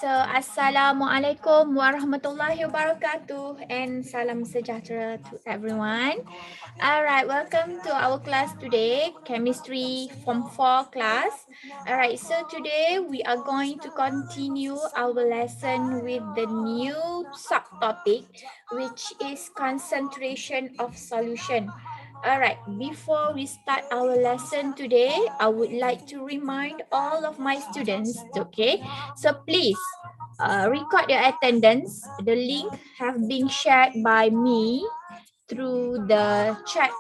So, Assalamualaikum warahmatullahi wabarakatuh and salam sejahtera to everyone. Alright, welcome to our class today, Chemistry Form 4 class. Alright, so today we are going to continue our lesson with the new subtopic, which is concentration of solution. Alright, before we start our lesson today, I would like to remind all of my students, okay? So please record your attendance. The link have been shared by me through the chat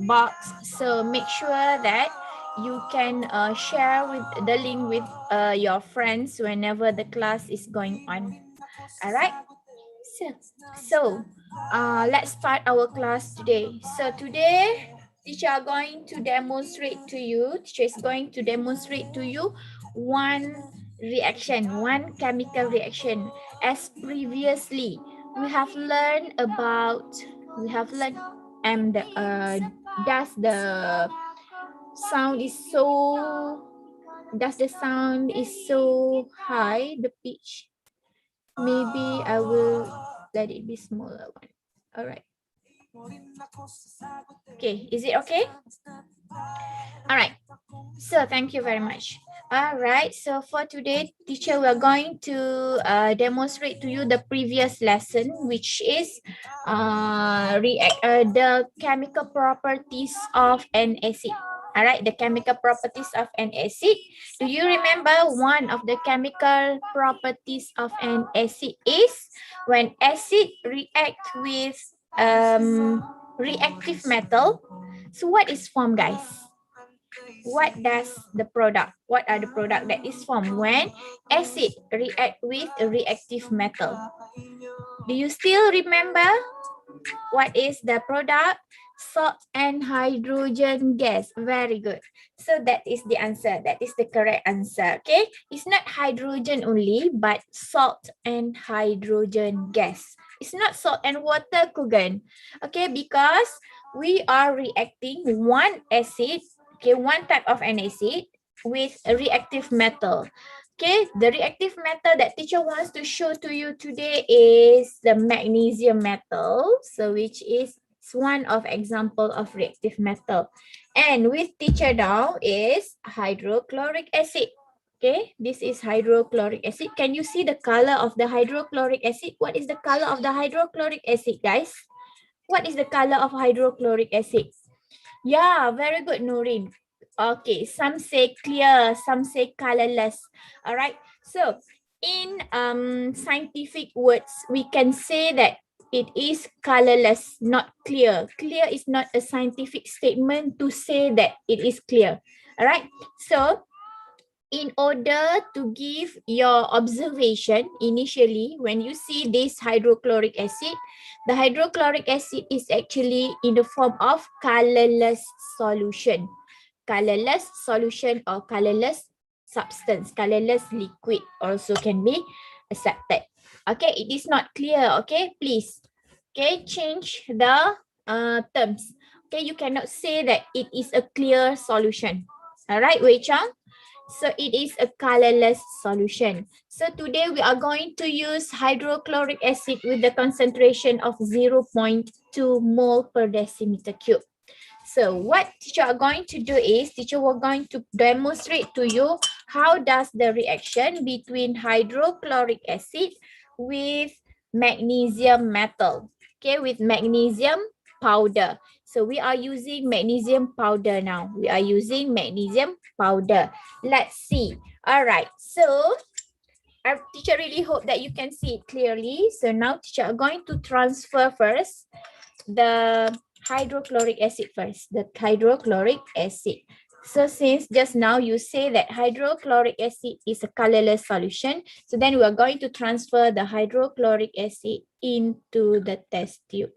box. So make sure that you can share with the link with your friends whenever the class is going on. All right. So let's start our class today. So today, teacher are going to demonstrate to you. Teacher is going to demonstrate to you one reaction, one chemical reaction. As previously, we have learned about. And does the sound is so. Does the sound is so high? The pitch. Maybe I will let it be smaller one. All right. Okay, is it okay? All right. So thank you very much. All right. So for today, teacher, we are going to demonstrate to you the previous lesson, which is the chemical properties of an acid. All right, the chemical properties of an acid. Do you remember one of the chemical properties of an acid is when acid react with reactive metal? So what is formed, guys? What does the product? What are the product that is formed when acid react with a reactive metal? Do you still remember what is the product? Salt and hydrogen gas. Very good. So that is the answer. That is the correct answer. Okay. It's not hydrogen only, but salt and hydrogen gas. It's not salt and water, Kugan. Okay, because we are reacting one acid, okay, one type of an acid with a reactive metal. Okay, the reactive metal that teacher wants to show to you today is the magnesium metal. So which is one of example of reactive metal. And with teacher now is hydrochloric acid. Okay, this is hydrochloric acid. Can you see the color of the hydrochloric acid? What is the color of the hydrochloric acid, guys? What is the color of hydrochloric acid? Yeah, very good, Nurin. Okay, some say clear, some say colorless. All right. So in scientific words, we can say that it is colorless, not clear. Clear is not a scientific statement to say that it is clear. All right. So in order to give your observation initially, when you see this hydrochloric acid, the hydrochloric acid is actually in the form of colorless solution. Colorless solution or colorless substance, colorless liquid also can be accepted. Okay, it is not clear. Okay, please. Okay, change the terms. Okay, you cannot say that it is a clear solution. All right, Wei Chang. So it is a colorless solution. So today we are going to use hydrochloric acid with the concentration of 0.2 mole per decimeter cube. So what teacher are going to do is, teacher we're going to demonstrate to you how does the reaction between hydrochloric acid with magnesium metal, okay, with magnesium powder. So we are using magnesium powder now. We are using magnesium powder. Let's see. All right. So our teacher really hope that you can see it clearly. So now teacher are going to transfer first the hydrochloric acid first, the hydrochloric acid. So since just now you say that hydrochloric acid is a colorless solution, so then we are going to transfer the hydrochloric acid into the test tube.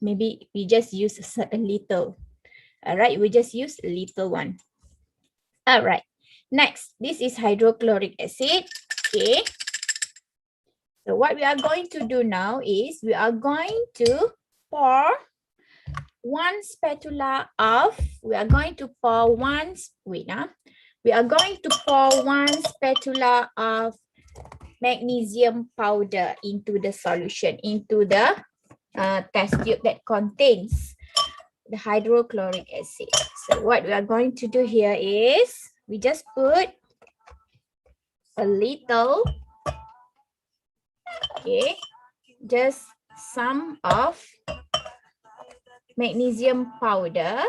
Maybe we just use a little. All right, we just use a little one. All right, next, this is hydrochloric acid. Okay. So what we are going to do now is we are going to pour one spatula of, we are going to pour one, We are going to pour 1 spatula of magnesium powder into the solution, into the test tube that contains the hydrochloric acid. So what we are going to do here is we just put a little, okay, just some of magnesium powder.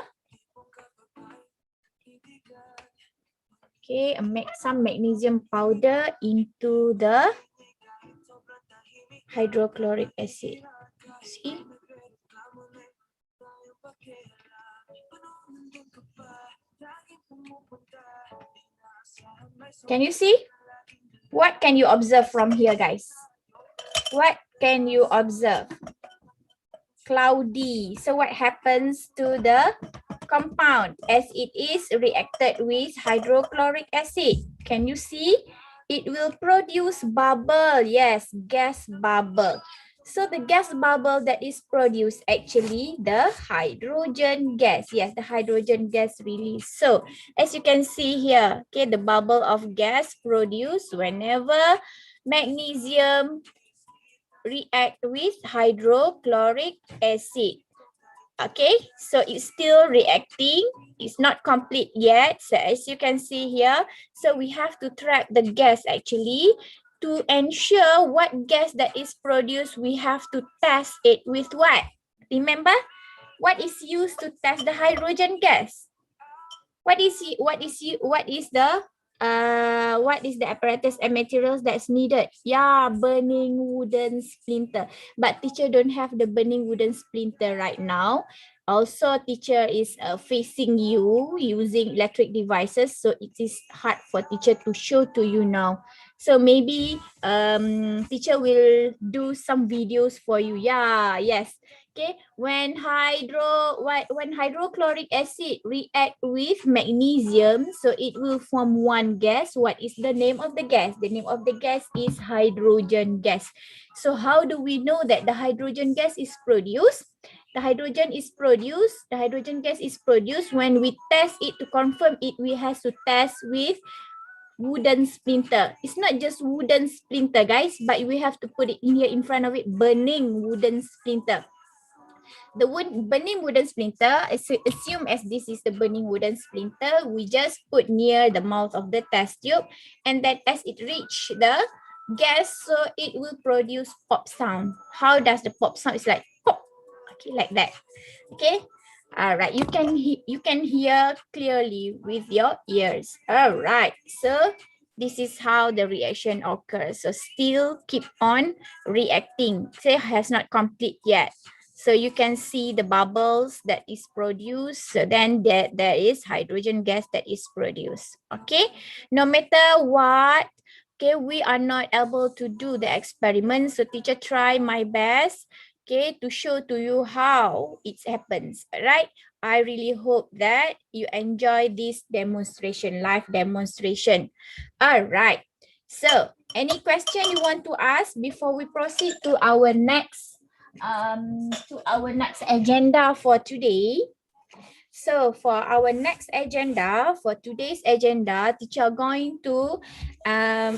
Okay, some magnesium powder into the hydrochloric acid. See? Can you see? What can you observe from here, guys? What can you observe? Cloudy. So what happens to the compound as it is reacted with hydrochloric acid? Can you see? It will produce bubble. Yes, gas bubble. So the gas bubble that is produced actually the hydrogen gas. Yes, the hydrogen gas release. So as you can see here, okay, the bubble of gas produced whenever magnesium react with hydrochloric acid. Okay, so it's still reacting. It's not complete yet. So as you can see here, so we have to trap the gas actually. To ensure what gas that is produced, we have to test it with what? Remember, what is used to test the hydrogen gas? What is the apparatus and materials that's needed? Yeah, burning wooden splinter. But teacher don't have the burning wooden splinter right now. Also, teacher is facing you using electric devices, so it is hard for teacher to show to you now. So maybe teacher will do some videos for you. Yeah, yes. Okay, when hydrochloric acid react with magnesium, so it will form one gas. What is the name of the gas? The name of the gas is hydrogen gas. So how do we know that the hydrogen gas is produced? The hydrogen gas is produced when we test it. To confirm it, we have to test with wooden splinter. It's not just wooden splinter, guys, but we have to put it in here in front of it, burning wooden splinter. The burning wooden splinter, assume as this is the burning wooden splinter, we just put near the mouth of the test tube, and that as it reach the gas, so it will produce pop sound. How does the pop sound? It's like pop, okay, like that. Okay, all right, you can hear clearly with your ears. All right, so this is how the reaction occurs. So still keep on reacting. Say has not complete yet. So you can see the bubbles that is produced. So then there is hydrogen gas that is produced. Okay, no matter what, okay, we are not able to do the experiment. So teacher try my best, okay, to show to you how it happens, right? I really hope that you enjoy this demonstration, live demonstration. All right. So any question you want to ask before we proceed to our next agenda for today? So for our next agenda, for today's agenda, teacher going to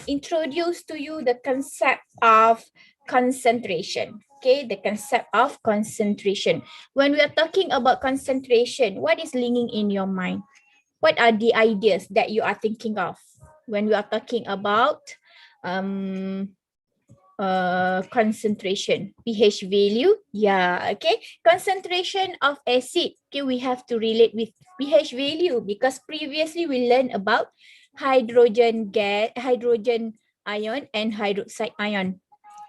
introduce to you the concept of concentration. Okay, the concept of concentration. When we are talking about concentration, what is ringing in your mind? What are the ideas that you are thinking of when we are talking about concentration? pH value, yeah, okay. Concentration of acid, okay, we have to relate with pH value because previously we learned about hydrogen ion and hydroxide ion.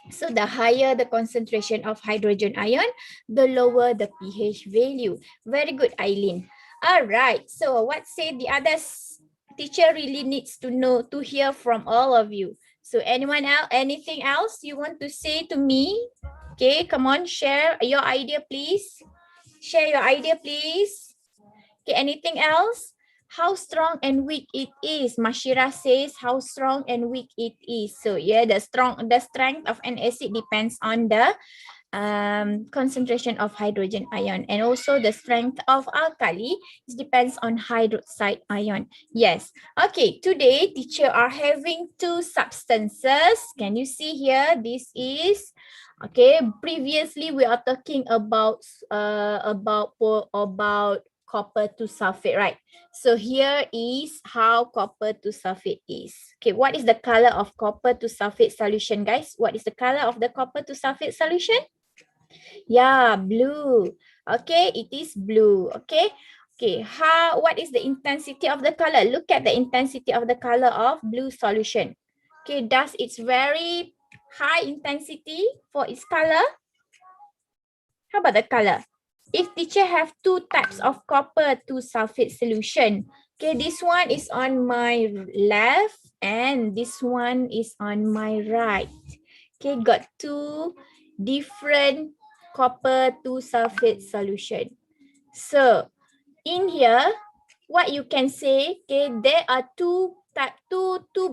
So the higher the concentration of hydrogen ion, the lower the pH value. Very good, Eileen. All right, so what say the others? Teacher really needs to know, to hear from all of you. So anyone else, anything else you want to say to me? Okay, come on, share your idea, please. Share your idea, please. Okay, anything else? How strong and weak it is. Mashira says how strong and weak it is. So yeah, the strength of an acid depends on the concentration of hydrogen ion, and also the strength of alkali. It depends on hydroxide ion. Yes. Okay, today teacher are having two substances. Can you see here? This is okay. Previously we are talking about copper to sulfate, right? So here is how copper to sulfate is. Okay, what is the color of copper to sulfate solution, guys? What is the color of the copper to sulfate solution? Yeah, blue. Okay, it is blue. Okay. Okay, what is the intensity of the color? Look at the intensity of the color of blue solution. Okay, does it's very high intensity for its color? How about the color? If teacher have two types of copper to sulfate solution, okay, this one is on my left and this one is on my right. Okay, got two different copper to sulfate solution. So in here, what you can say, okay, there are two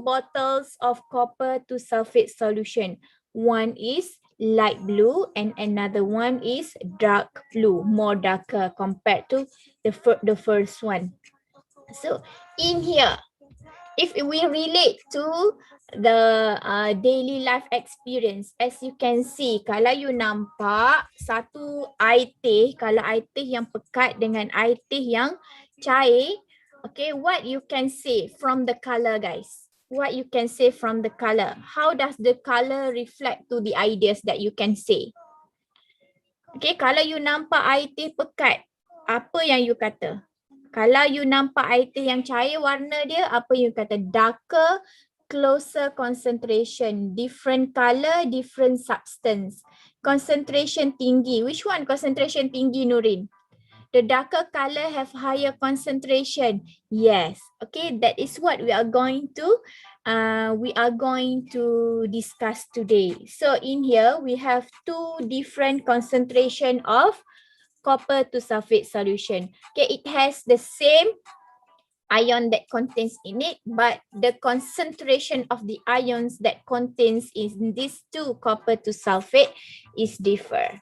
bottles of copper to sulfate solution. One is light blue and another one is dark blue, more darker compared to the first one. So in here, if we relate to the daily life experience, as you can see, kalau you nampak satu air teh, kalau air teh yang pekat dengan air teh yang cair, okay, what you can say from the color, guys? What you can say from the color? How does the color reflect to the ideas that you can say? Okay, kalau you nampak air teh pekat, apa yang you kata? Kalau you nampak air teh yang cair, warna dia apa you kata? Darker, closer concentration. Different color, different substance. Concentration tinggi. Which one concentration tinggi, Nurin? The darker color have higher concentration. Yes. Okay, that is what we are going to discuss today. So in here we have two different concentration of copper to sulfate solution. Okay, it has the same ion that contains in it, but the concentration of the ions that contains in these two copper to sulfate is differ.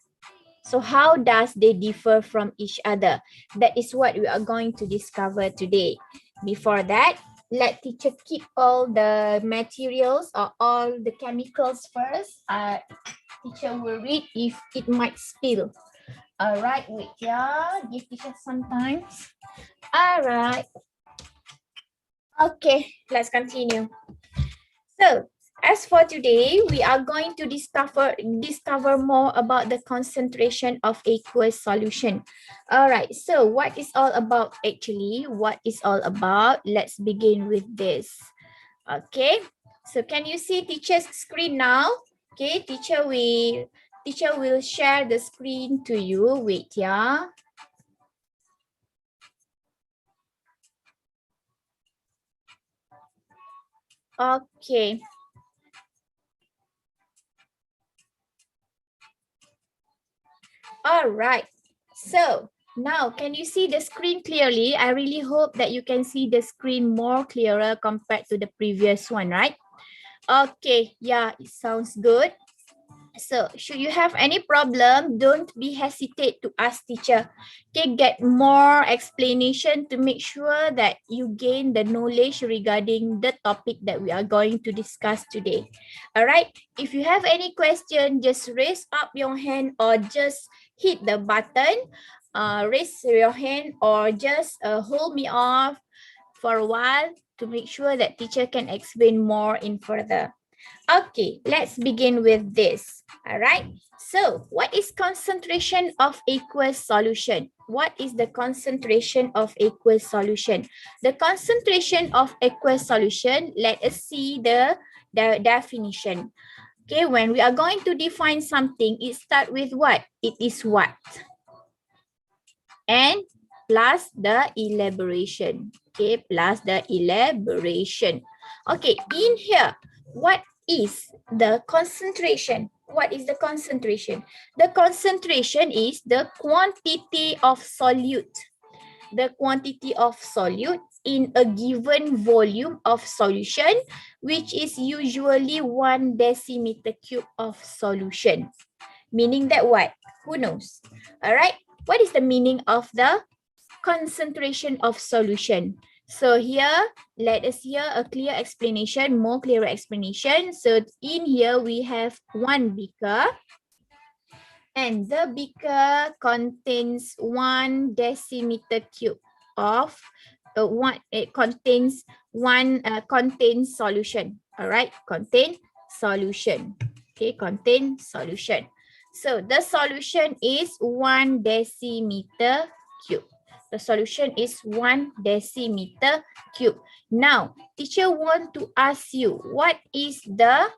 So how does they differ from each other? That is what we are going to discover today. Before that, let teacher keep all the materials or all the chemicals first. Teacher will read if it might spill. All right, wait, yeah, give teacher some time. All right. Okay, let's continue. So, as for today, we are going to discover more about the concentration of aqueous solution. All right, so what is all about actually? What is all about? Let's begin with this. Okay, so can you see teacher's screen now? Okay, teacher will share the screen to you. Wait, yeah. Okay. All right. So now, can you see the screen clearly? I really hope that you can see the screen more clearer compared to the previous one, right? Okay, yeah, it sounds good. So, should you have any problem, don't be hesitate to ask teacher. Okay, get more explanation to make sure that you gain the knowledge regarding the topic that we are going to discuss today. All right, if you have any question, just raise up your hand or just hit the button, raise your hand or just hold me off for a while to make sure that teacher can explain more in further. Okay, let's begin with this. All right. So, what is concentration of aqueous solution? What is the concentration of aqueous solution? The concentration of aqueous solution, let us see the definition. Okay, when we are going to define something, it starts with what? It is what? And plus the elaboration. Okay, plus the elaboration. Okay, in here, what is the concentration? What is the concentration? The concentration is the quantity of solute. The quantity of solute in a given volume of solution, which is usually 1 decimeter cube of solution. Meaning that what? Who knows? All right. What is the meaning of the concentration of solution? So here, let us hear a clear explanation, more clearer explanation. So in here, we have one beaker. And the beaker contains 1 decimeter cube of it contains contains solution. All right, contain solution. Okay, contain solution. So the solution is 1 decimeter cube. The solution is 1 decimeter cube. Now, teacher want to ask you, what is the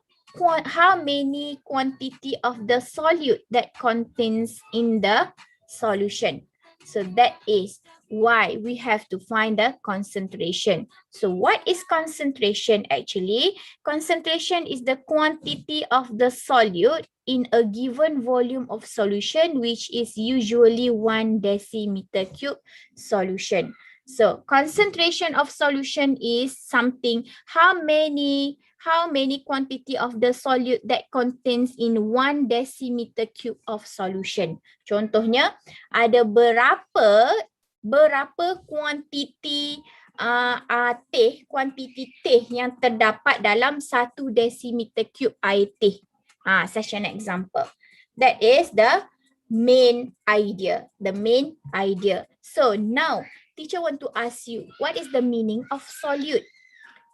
how many quantity of the solute that contains in the solution? So that is why we have to find the concentration. So what is concentration actually? Concentration is the quantity of the solute in a given volume of solution, which is usually 1 decimeter cube solution. So concentration of solution is something, how many quantity of the solute that contains in 1 decimeter cube of solution. Contohnya, ada berapa kuantiti kuantiti teh yang terdapat dalam 1 decimeter cube air teh. Such an example. That is the main idea. The main idea. So now, teacher want to ask you, what is the meaning of solute?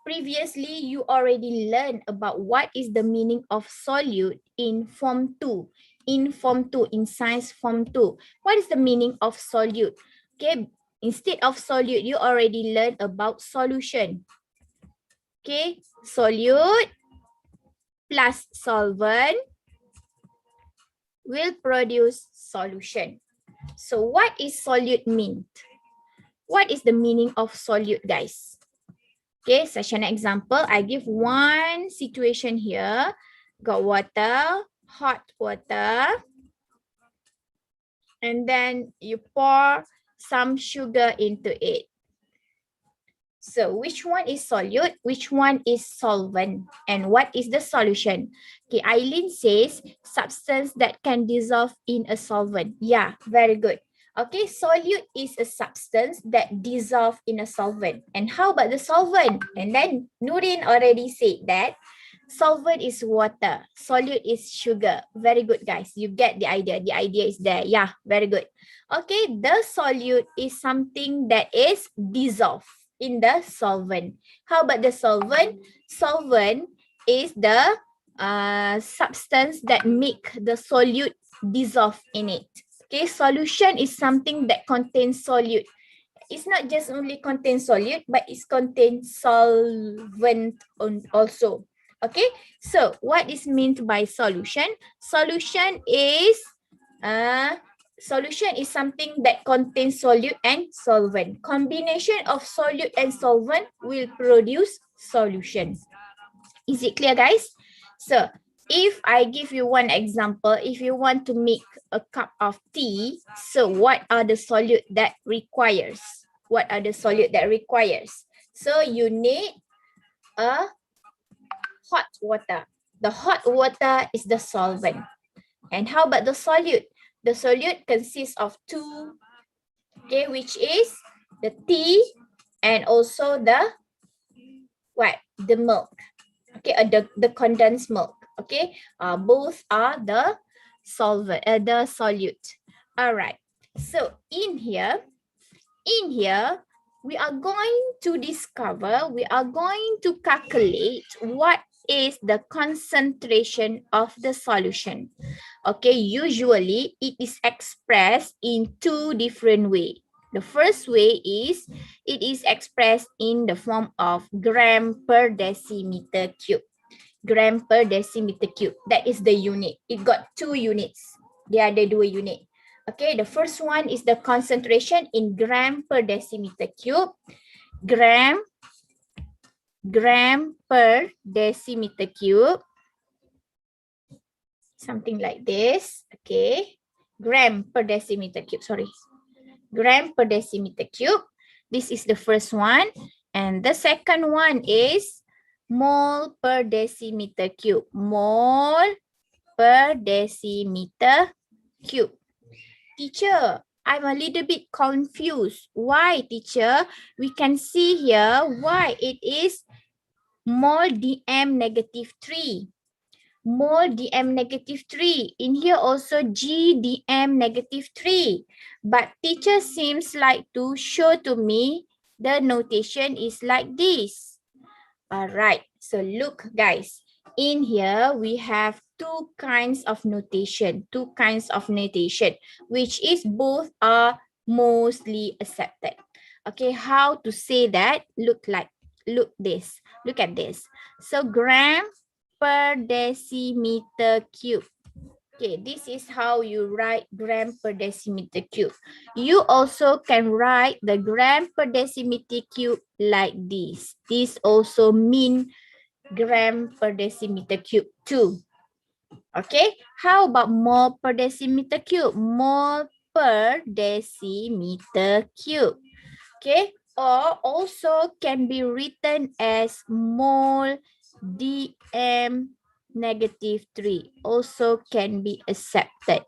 Previously, you already learned about what is the meaning of solute in Form 2. In Form 2, in Science Form 2. What is the meaning of solute? Okay, instead of solute, you already learned about solution. Okay, solute plus solvent will produce solution. So what is solute mean? What is the meaning of solute, guys? Okay, such an example, I give one situation here. Got water, hot water. And then you pour some sugar into it. So which one is solute? Which one is solvent? And what is the solution? Okay, Eileen says substance that can dissolve in a solvent. Yeah, very good. Okay, solute is a substance that dissolve in a solvent. And how about the solvent? And then Nurin already said that solvent is water, solute is sugar. Very good, guys. You get the idea. The idea is there. Yeah, very good. Okay, the solute is something that is dissolved in the solvent. How about the solvent? Solvent is the substance that make the solute dissolve in it. Okay, solution is something that contains solute. It's not just only contains solute, but it contains solvent also. Okay, so what is meant by solution? Solution is something that contains solute and solvent. Combination of solute and solvent will produce solution. Is it clear, guys? So if I give you one example, if you want to make a cup of tea, so what are the solute that requires? What are the solute that requires? So you need a hot water. The hot water is the solvent. And how about the solute? The solute consists of two, okay, which is the tea and also the what? The milk. Okay, the condensed milk. Okay, both are the solvent, the solute. All right. So in here, we are going to discover, we are going to calculate what is the concentration of the solution. Okay, usually it is expressed in two different ways. The first way is, it is expressed in the form of gram per decimeter cube. Gram per decimeter cube. That is the unit. It got 2 units. Dia ada 2 unit. Okay, the first one is the concentration in gram per decimeter cube. Gram per decimeter cube. Something like this. Okay. Gram per decimeter cube. Sorry. Gram per decimeter cube. This is the first one. And the second one is mole per decimeter cube. Mole per decimeter cube. Teacher, I'm a little bit confused. Why, teacher? We can see here why it is mole dm negative 3. Mole dm negative 3. In here also G dm negative 3. But teacher seems like to show to me the notation is like this. Alright, so look guys. In here we have two kinds of notation. Which is both are mostly accepted. Okay, how to say that? Look at this. So gram per decimeter cube. Okay, this is how you write gram per decimeter cube. You also can write the gram per decimeter cube like this. This also mean gram per decimeter cube too. Okay, how about mole per decimeter cube? Mole per decimeter cube. Okay, or also can be written as mole dm negative 3. Also can be accepted.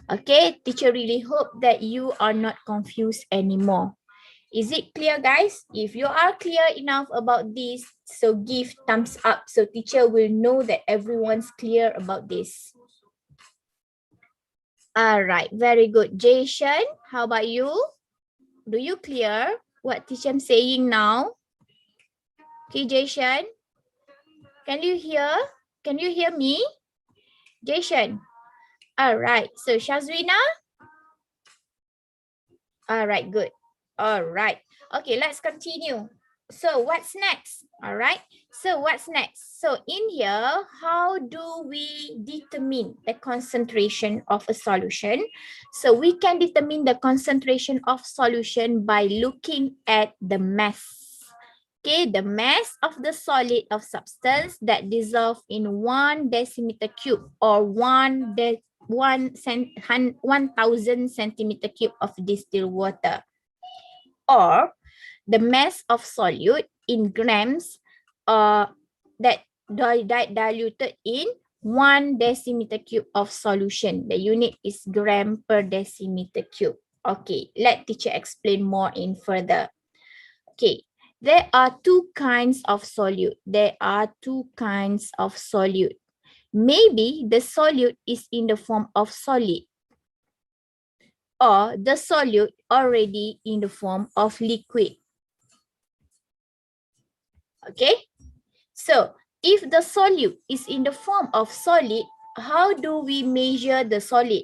Okay, teacher really hope that you are not confused anymore. Is it clear, guys? If you are clear enough about this, so give thumbs up so teacher will know that everyone's clear about this. All right, very good. Jason, how about you? Do you clear what teacher I'm saying now? Okay, Jason, can you hear? Can you hear me? Jason. All right, so Shazwina. All right, good. All right. Okay, let's continue. So what's next? All right. So what's next? So in here, how do we determine the concentration of a solution? So we can determine the concentration of solution by looking at the mass. Okay, the mass of the solid of substance that dissolve in 1 decimeter cube or 1,000 centimeter cube of distilled water, or the mass of solute in grams that diluted in 1 decimeter cube of solution. The unit is gram per decimeter cube. Okay, let teacher explain more in further. Okay, there are two kinds of solute. Maybe the solute is in the form of solid, or the solute already in the form of liquid. Okay, so if the solute is in the form of solid, how do we measure the solid?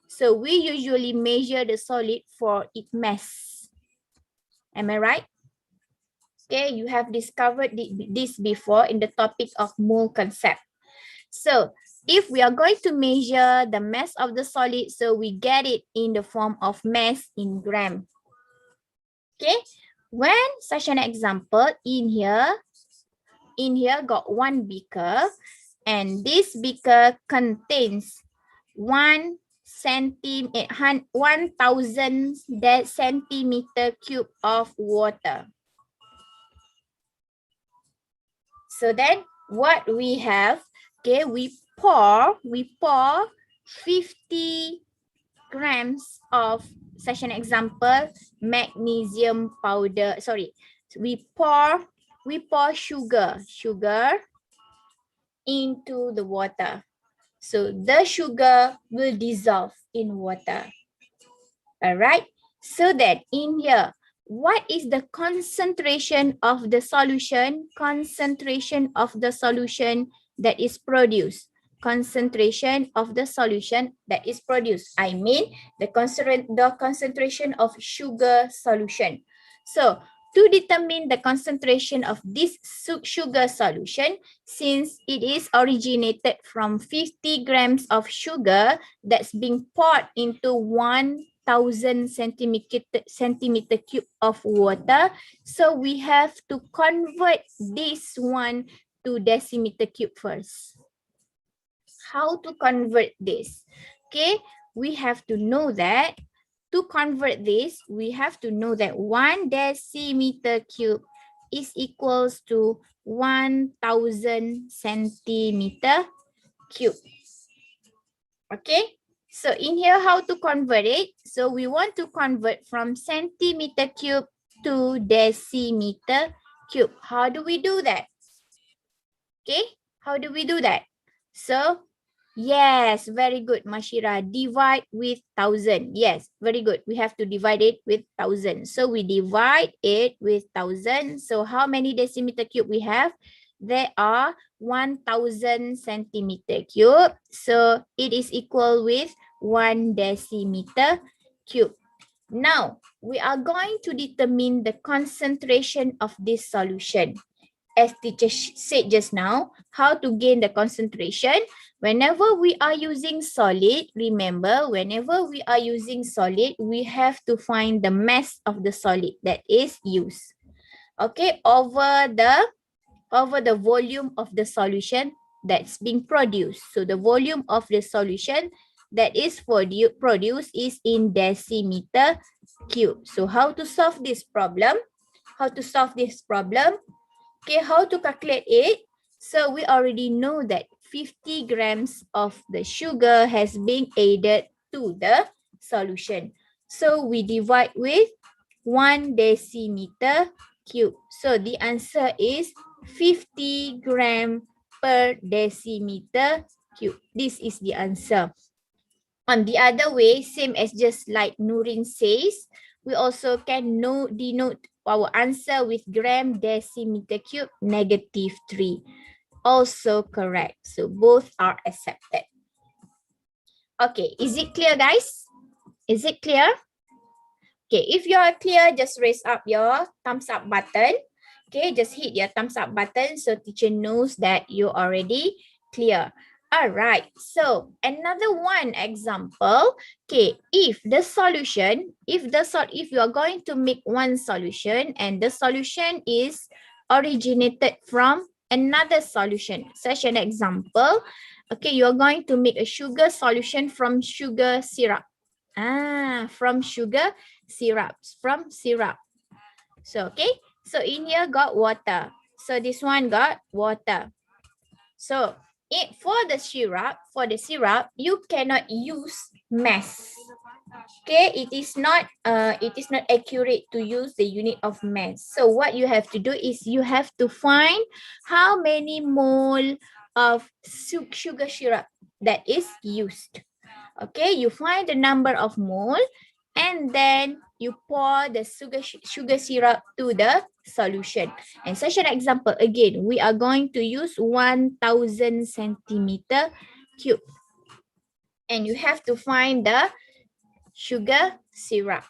So we usually measure the solid for its mass. Am I right? Okay, you have discovered this before in the topic of mole concept. So if we are going to measure the mass of the solid, so we get it in the form of mass in gram. Okay, when such an example in here got one beaker, and this beaker contains 1,000 centimeter cube of water. So then what we have, okay, we pour 50 grams of such an example magnesium powder. Sorry, we pour sugar into the water. So the sugar will dissolve in water. All right. So that in here, what is the concentration of the solution? Concentration of the solution that is produced. Concentration of the solution that is produced. I mean the concentration of sugar solution. So to determine the concentration of this sugar solution, since it is originated from 50 grams of sugar that's being poured into 1,000 centimeter cube of water, so we have to convert this one to decimeter cube first. How to convert this? Okay, we have to know that to convert this, we have to know that 1 decimeter cube is equals to 1,000 centimeter cube. Okay, so in here, how to convert it? So we want to convert from centimeter cube to decimeter cube. How do we do that? Okay, how do we do that? So, yes, very good, Mashira. Divide with 1,000. Yes, very good. We have to divide it with 1,000. So we divide it with 1,000. So how many decimeter cube we have? There are 1,000 centimeter cube. So it is equal with 1 decimeter cube. Now, we are going to determine the concentration of this solution. As teacher said just now, how to gain the concentration. Whenever we are using solid, remember, whenever we are using solid, we have to find the mass of the solid that is used. Okay, over the volume of the solution that's being produced. So the volume of the solution that is produced is in decimeter cube. So how to solve this problem? How to solve this problem? Okay, how to calculate it? So we already know that 50 grams of the sugar has been added to the solution. So we divide with 1 decimeter cube. So the answer is 50 gram per decimeter cube. This is the answer. On the other way, same as just like Nurin says, we also can denote our answer with gram decimeter cube -3. Also correct. So both are accepted. Okay, is it clear, guys? Is it clear? Okay, if you are clear, just raise up your thumbs up button. Okay, just hit your thumbs up button so teacher knows that you already clear. All right, so another one example. Okay, if you are going to make one solution and the solution is originated from another solution, such an example, okay, you are going to make a sugar solution from sugar syrup. From sugar syrup. So, okay, so in here got water. So this one got water. So for the syrup, you cannot use mass. Okay, it is not accurate to use the unit of mass. So what you have to do is you have to find how many mole of sugar syrup that is used. Okay, you find the number of mole and then you pour the sugar syrup to the solution. And such an example, again, we are going to use 1,000 centimeter cube. And you have to find the sugar syrup.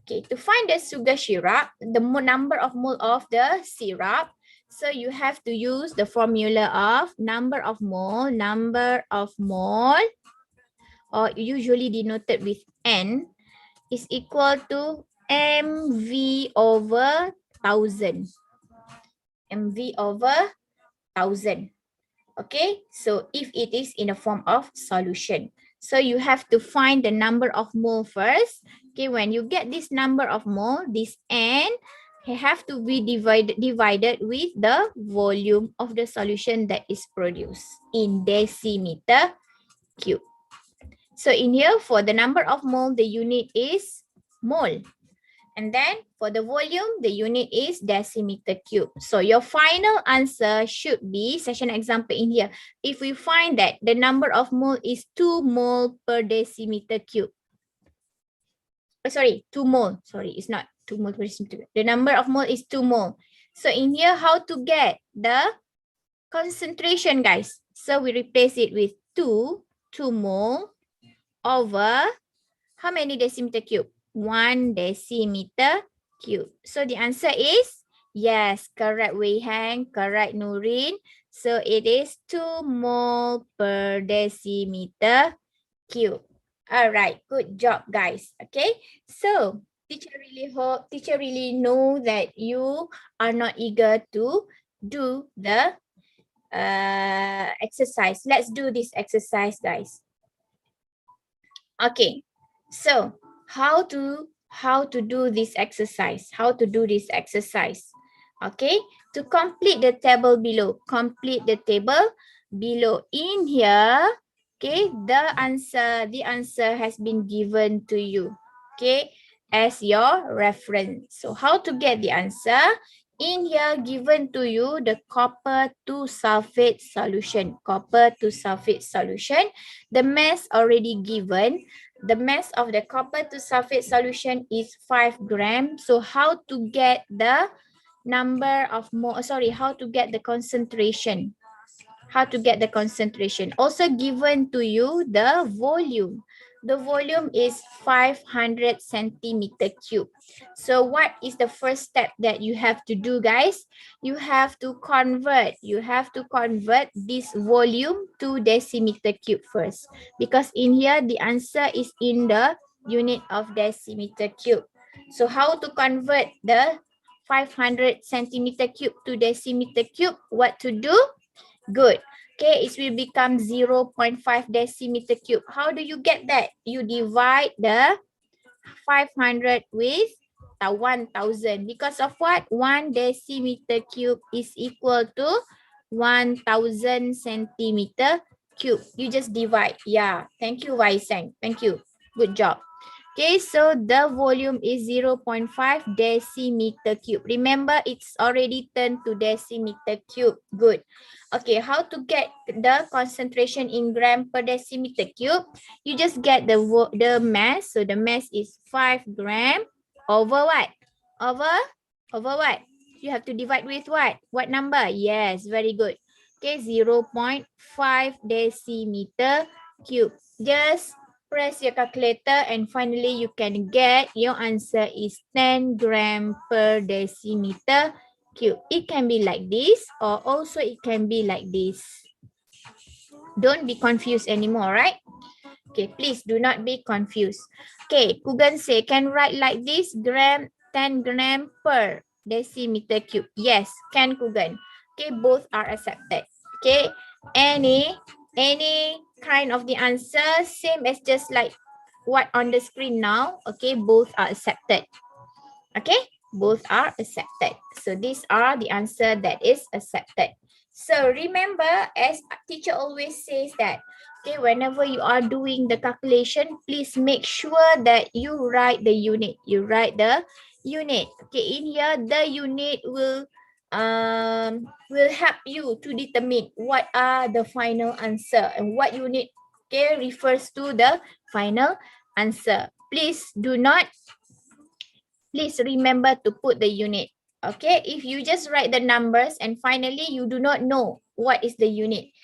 Okay, to find the sugar syrup, the number of mole of the syrup, so you have to use the formula of number of mole, or usually denoted with N, is equal to mv over 1,000. mv over 1,000. Okay, so if it is in the form of solution. So you have to find the number of mole first. Okay, when you get this number of mole, this N have to be divided with the volume of the solution that is produced in decimeter cube. So in here, for the number of mole, the unit is mole. And then for the volume, the unit is decimeter cube. So your final answer should be, such an example in here, if we find that the number of mole is 2 mole per decimeter cube. Oh, sorry, 2 mole. Sorry, it's not 2 mole per decimeter cube. The number of mole is 2 mole. So in here, how to get the concentration, guys? So we replace it with 2 mole over how many decimeter cube? 1 decimeter cube. So the answer is, yes, correct Wei Hang, correct Nurin. So it is 2 mole per decimeter cube. All right, good job, guys. Okay, so teacher really know that you are not eager to do the exercise. Let's do this exercise, guys. Okay, so how to do this exercise? Okay, to complete the table below. In here, Okay, the answer has been given to you. Okay, as your reference. So how to get the answer? In here, given to you the copper to sulfate solution. Copper to sulfate solution. The mass already given. The mass of the copper to sulfate solution is 5 grams. So how to get the number of how to get the concentration? How to get the concentration? Also given to you the volume. The volume is 500 centimeter cube. So what is the first step that you have to do, guys? You have to convert. This volume to decimeter cube first. Because in here, the answer is in the unit of decimeter cube. So how to convert the 500 centimeter cube to decimeter cube? What to do? Good. Okay, it will become 0.5 decimeter cube. How do you get that? You divide the 500 with 1000. Because of what? 1 decimeter cube is equal to 1000 centimeter cube. You just divide. Yeah. Thank you, Vaisang. Thank you. Good job. Okay, so the volume is 0.5 decimeter cube. Remember, it's already turned to decimeter cube. Good. Okay, how to get the concentration in gram per decimeter cube? You just get the mass. So the mass is 5 gram over what? Over what? You have to divide with what? What number? Yes, very good. Okay, 0.5 decimeter cube. Just press your calculator and finally you can get your answer is 10 gram per decimeter cube. It can be like this or also it can be like this. Don't be confused anymore, right? Okay, please do not be confused. Okay, Kugan say can write like this, 10 gram per decimeter cube. Yes, can Kugan. Okay, both are accepted. Okay, any kind of the answer, same as just like what on the screen now. Okay, both are accepted. Okay, both are accepted. So these are the answer that is accepted. So remember, as teacher always says that, okay, whenever you are doing the calculation, please make sure that you write the unit. You write the unit. Okay, in here, the unit will help you to determine what are the final answer and what unit, okay, refers to the final answer. Please remember to put the unit. Okay, if you just write the numbers and finally you do not know what is the unit.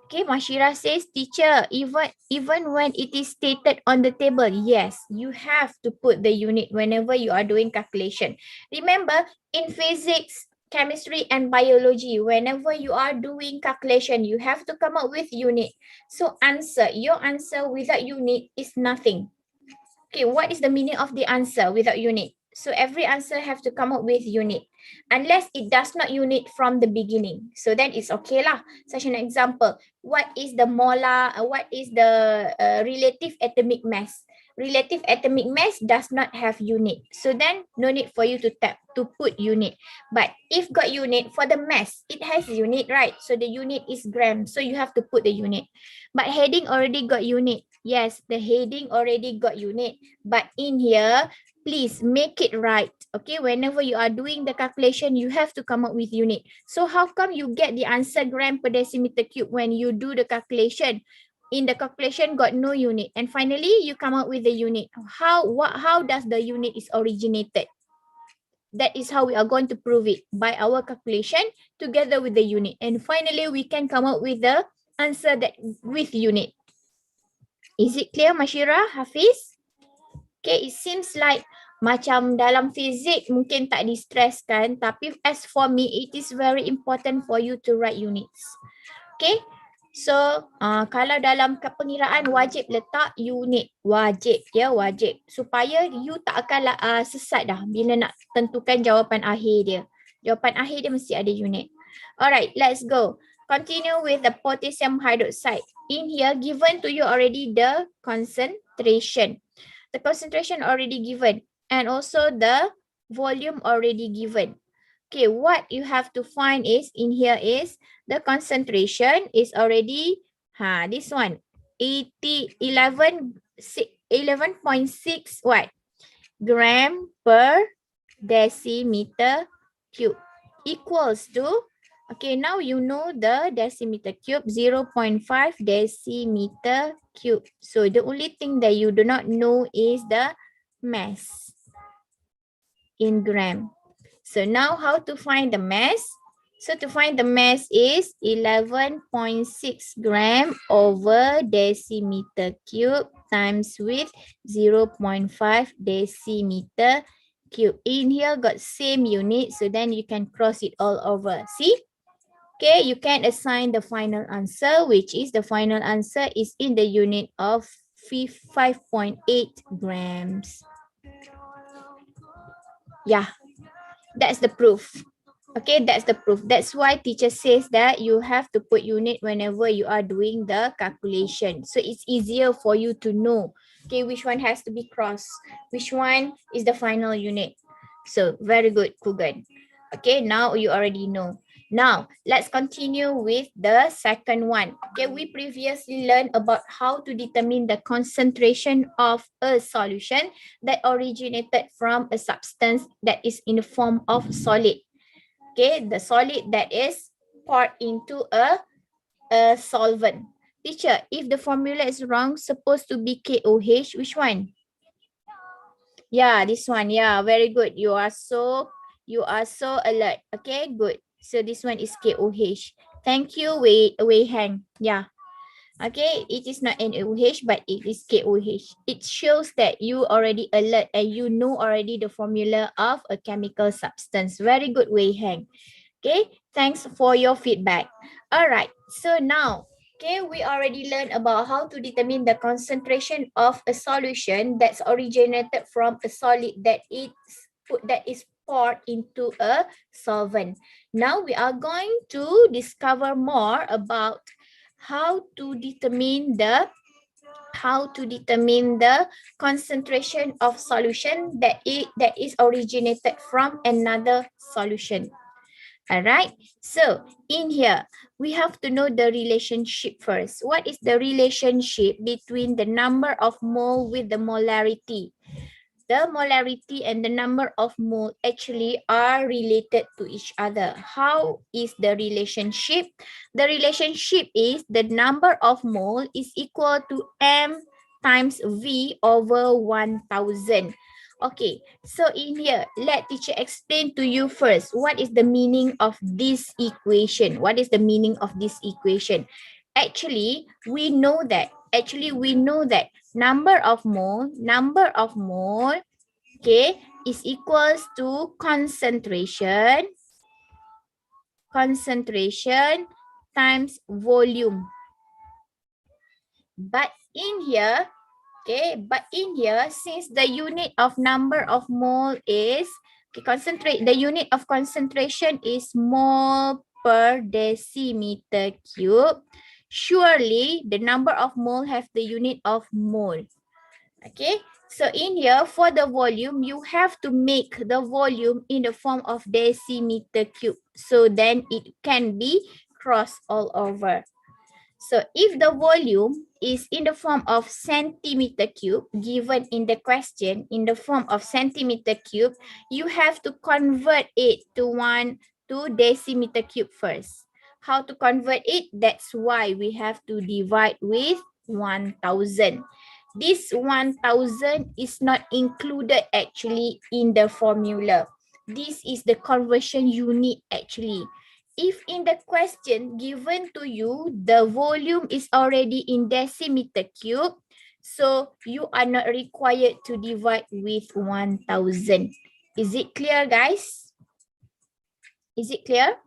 Okay, Mashira says, teacher, even when it is stated on the table, yes, you have to put the unit whenever you are doing calculation. Remember, in physics, chemistry, and biology, whenever you are doing calculation, you have to come up with unit. So your answer without unit is nothing. Okay, what is the meaning of the answer without unit? So every answer have to come up with unit. Unless it does not unit from the beginning. So then it's okay lah. Such an example. What is the molar? What is the relative atomic mass? Relative atomic mass does not have unit. So then no need for you to put unit. But if got unit for the mass, it has unit, right? So the unit is gram. So you have to put the unit. But heading already got unit. Yes, the heading already got unit. But in here, please make it right. Okay, whenever you are doing the calculation, you have to come up with unit. So how come you get the answer gram per decimeter cube when you do the calculation? In the calculation got no unit. And finally, you come up with the unit. How does the unit is originated? That is how we are going to prove it by our calculation together with the unit. And finally, we can come up with the answer that with unit. Is it clear, Mashira, Hafiz? Okay, it seems like macam dalam fizik mungkin tak di-stresskan, tapi as for me, it is very important for you to write units. Okay, so kalau dalam pengiraan wajib letak unit, wajib, supaya you tak akan sesat dah bila nak tentukan jawapan akhir dia. Jawapan akhir dia mesti ada unit. Alright, let's go. Continue with the potassium hydroxide. In here, given to you already the concentration. The concentration already given. And also the volume already given. Okay, what you have to find is, in here is, the concentration is already, this one. 11.6 what? Gram per decimeter cube equals to, okay, now you know the decimeter cube, 0.5 decimeter cube. So the only thing that you do not know is the mass in gram. So now how to find the mass? So to find the mass is 11.6 gram over decimeter cube times with 0.5 decimeter cube. In here got same unit, so then you can cross it all over. See? Okay, you can assign the final answer, which is the final answer is in the unit of 5.8 grams. Yeah, that's the proof. Okay, that's the proof. That's why teacher says that you have to put unit whenever you are doing the calculation. So it's easier for you to know, okay, which one has to be crossed, which one is the final unit. So very good, Kugan. Okay, now you already know. Now, let's continue with the second one. Okay, we previously learned about how to determine the concentration of a solution that originated from a substance that is in the form of solid. Okay, the solid that is poured into a solvent. Teacher, if the formula is wrong, supposed to be KOH, which one? Yeah, this one. Yeah, very good. You are so alert. Okay, good. So this one is KOH. Thank you, Wei Hang. Yeah. Okay, it is not NaOH, but it is KOH. It shows that you already alert and you know already the formula of a chemical substance. Very good, Wei Hang. Okay, thanks for your feedback. All right, so now, okay, we already learned about how to determine the concentration of a solution that's originated from a solid that is poured into a solvent. Now we are going to discover more about how to determine the concentration of solution that is originated from another solution. All right, so in here we have to know the relationship first. What is the relationship between the number of mole with the molarity? The molarity and the number of mole actually are related to each other. How is the relationship? The relationship is the number of mole is equal to M times V over 1000. Okay, so in here, let teacher explain to you first. What is the meaning of this equation? What is the meaning of this equation? Actually, we know that number of mole, okay, is equals to concentration times volume. But in here, since the unit of number of mole is, the unit of concentration is mole per decimeter cube, surely the number of mole have the unit of mole. Okay, so in here for the volume, you have to make the volume in the form of decimeter cube. So then it can be crossed all over. So if the volume is in the form of centimeter cube, given in the question in the form of centimeter cube, you have to convert it to decimeter cube first. How to convert it? That's why we have to divide with 1000. This 1000 is not included actually in the formula. This is the conversion unit actually. If in the question given to you, the volume is already in decimeter cube, so you are not required to divide with 1000. Is it clear, guys? Is it clear?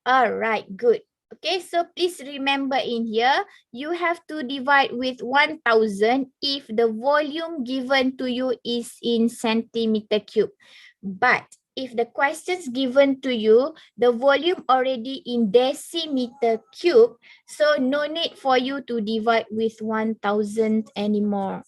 All right, good. Okay, so please remember in here, you have to divide with 1000 if the volume given to you is in centimeter cube. But if the questions given to you, the volume already in decimeter cube, so no need for you to divide with 1000 anymore.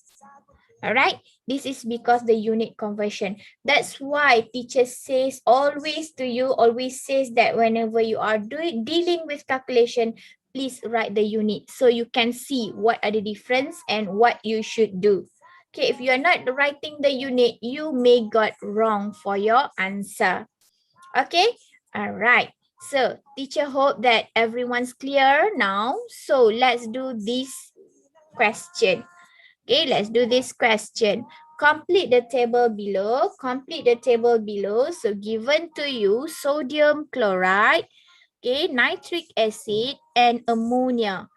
All right, this is because the unit conversion. That's why teacher says always to you, always says that whenever you are dealing with calculation, please write the unit so you can see what are the difference and what you should do. Okay, if you are not writing the unit, you may got wrong for your answer. Okay, all right. So teacher hope that everyone's clear now. So let's do this question. Okay, let's do this question. Complete the table below. Complete the table below. So given to you sodium chloride, okay, nitric acid, and ammonia.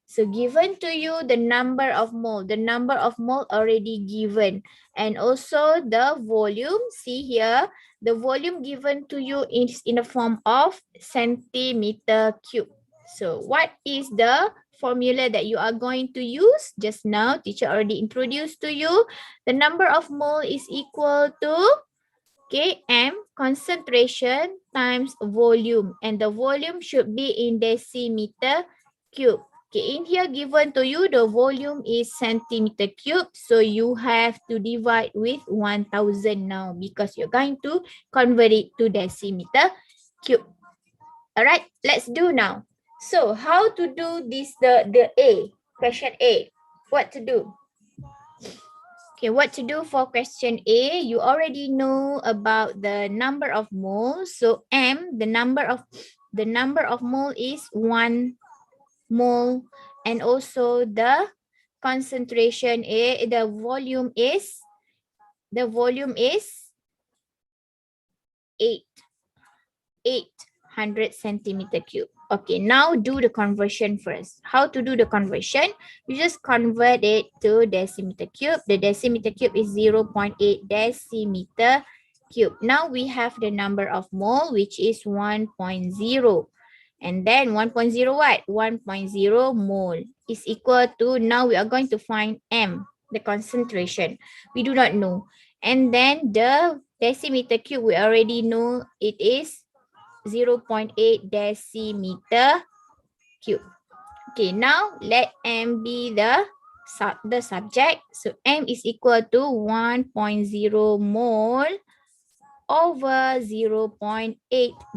So given to you the number of mole. The number of mole already given. And also the volume. See here, the volume given to you is in the form of centimeter cube. So what is the formula that you are going to use? Just now, teacher already introduced to you. The number of mole is equal to, okay, M, concentration times volume. And the volume should be in decimeter cube. Okay, in here given to you, the volume is centimeter cube. So you have to divide with 1000 now because you're going to convert it to decimeter cube. All right, let's do now. So how to do this, the A, question A, what to do? Okay, what to do for question A? You already know about the number of moles. So M, the number of mole is 1 mole, and also the concentration A, the volume is 800 centimeter cube. Okay, now do the conversion first. How to do the conversion? You just convert it to decimeter cube. The decimeter cube is 0.8 decimeter cube. Now we have the number of mole, which is 1.0. And then 1.0 what? 1.0 mole is equal to, now we are going to find M, the concentration. We do not know. And then the decimeter cube, we already know it is 0.8 decimeter cube. Okay, now let M be the subject. So M is equal to 1.0 mole over 0.8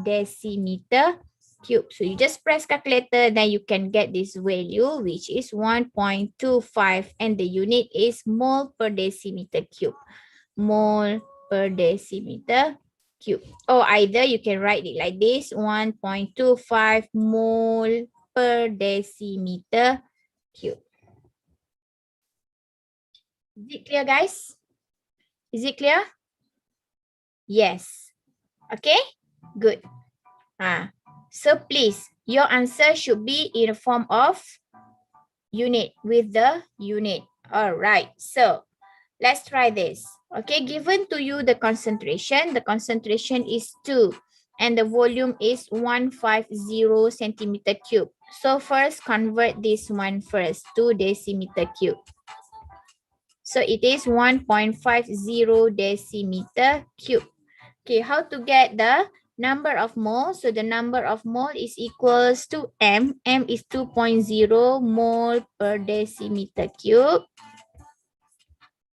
decimeter cube. So you just press calculator, then you can get this value, which is 1.25, and the unit is mole per decimeter cube. Mole per decimeter cube. Or either you can write it like this, 1.25 mole per decimeter cube. Is it clear, guys? Is it clear? Yes. Okay, good. So please, your answer should be in the form of unit, with the unit. All right, so let's try this. Okay, given to you the concentration is 2 and the volume is 150 centimeter cube. So first convert this one first to decimeter cube. So it is 1.50 decimeter cube. Okay, how to get the number of mole? So the number of mole is equals to M. M is 2.0 mole per decimeter cube.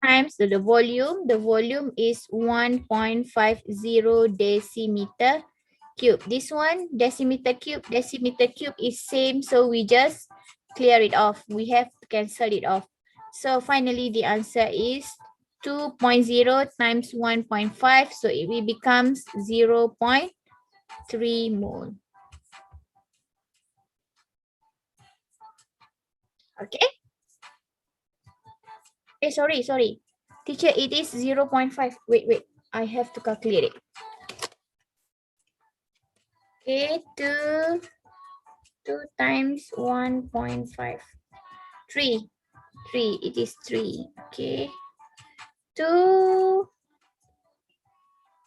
Times the volume. The volume is 1.50 decimeter cube. This one, decimeter cube is same. So we just clear it off. We have to cancel it off. So finally, the answer is 2.0 times 1.5. So it becomes 0.3 mole. Okay. Sorry. Teacher, it is 0.5. Wait. I have to calculate it. Okay, 2 times 1.5. 3. It is 3. Okay. 2.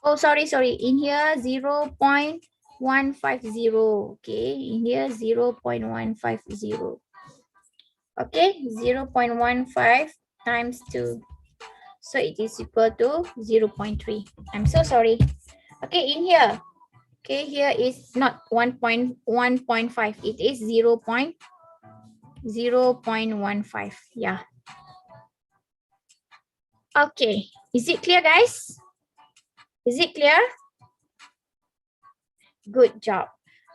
Oh, sorry. In here, 0.150. Okay. In here, 0.150. Okay. 0.15 times 2. So it is equal to 0.3. I'm so sorry. Okay. In here. Okay. Here is not 1.5. It is 0.15. Yeah. Okay. Is it clear, guys? Is it clear? Good job.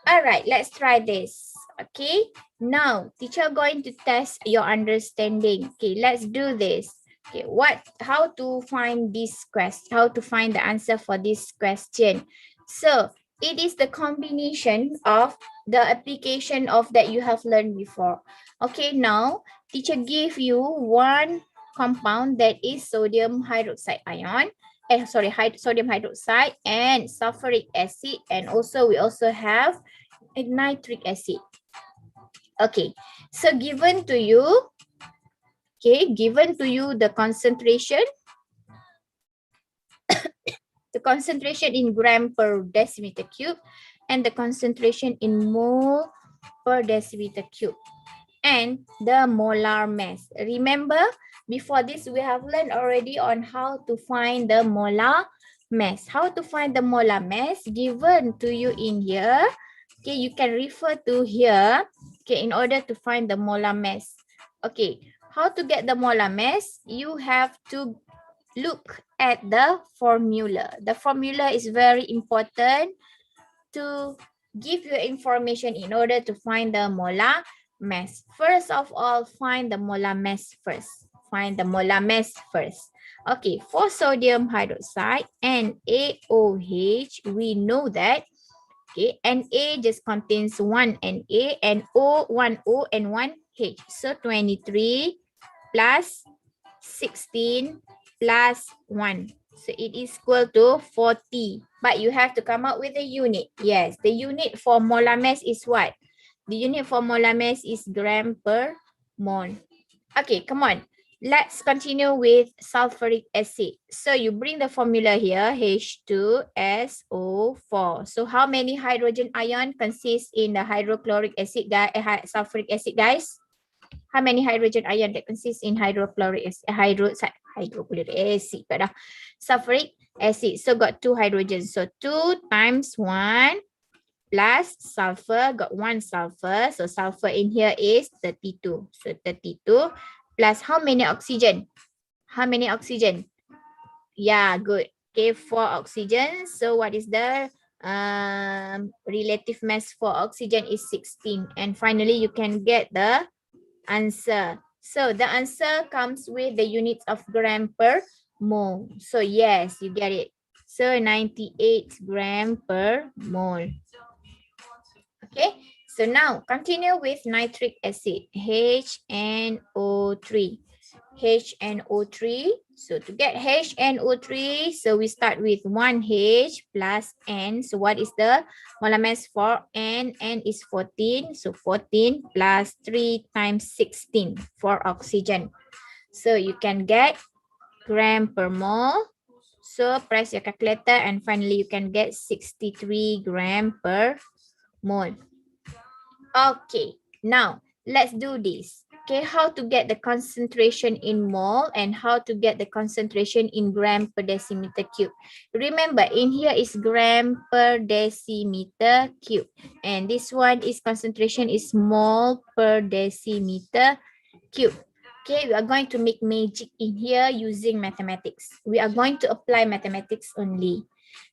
All right, let's try this. Okay, now teacher going to test your understanding. Okay, let's do this. Okay, how to find this question, how to find the answer for this question. So it is the combination of the application of that you have learned before. Okay, now teacher give you one compound that is sodium hydroxide ion. Sodium hydroxide and sulfuric acid, and also we also have a nitric acid. Okay, so given to you the concentration in gram per decimeter cube and the concentration in mole per decimeter cube and the molar mass. Remember, before this we have learned already on how to find the molar mass. How to find the molar mass given to you in here. Okay, you can refer to here, okay, in order to find the molar mass. Okay, how to get the molar mass? You have to look at the formula. The formula is very important to give you information in order to find the molar mass. First of all, find the molar mass first. Find the molar mass first. Okay, for sodium hydroxide and NaOH, we know that okay, Na just contains one Na and O, one O and one H. So 23 plus 16 plus 1. So it is equal to 40. But you have to come up with a unit. Yes, the unit for molar mass is what? The unit for molar mass is gram per mole. Okay, come on. Let's continue with sulfuric acid. So you bring the formula here, H2SO4. So how many hydrogen ion consists in the hydrochloric acid, sulfuric acid, guys? How many hydrogen ion that consists in hydrochloric acid? Sulfuric acid. So got 2 hydrogens. So 2 times 1 plus sulfur, got 1 sulfur. So sulfur in here is 32. So 32 plus how many oxygen? How many oxygen? Yeah, good. Okay, 4 oxygen. So what is the relative mass for oxygen is 16. And finally, you can get the answer. So the answer comes with the units of gram per mole. So yes, you get it. So 98 gram per mole. Okay, so now continue with nitric acid, HNO3. HNO3. So to get HNO3, so we start with 1H plus N. So what is the molar mass for N? N is 14. So 14 plus 3 times 16 for oxygen. So you can get gram per mole. So press your calculator and finally you can get 63 gram per mole. Okay, now let's do this. Okay, how to get the concentration in mole and how to get the concentration in gram per decimeter cube. Remember, in here is gram per decimeter cube. And this one is concentration is mole per decimeter cube. Okay, we are going to make magic in here using mathematics. We are going to apply mathematics only.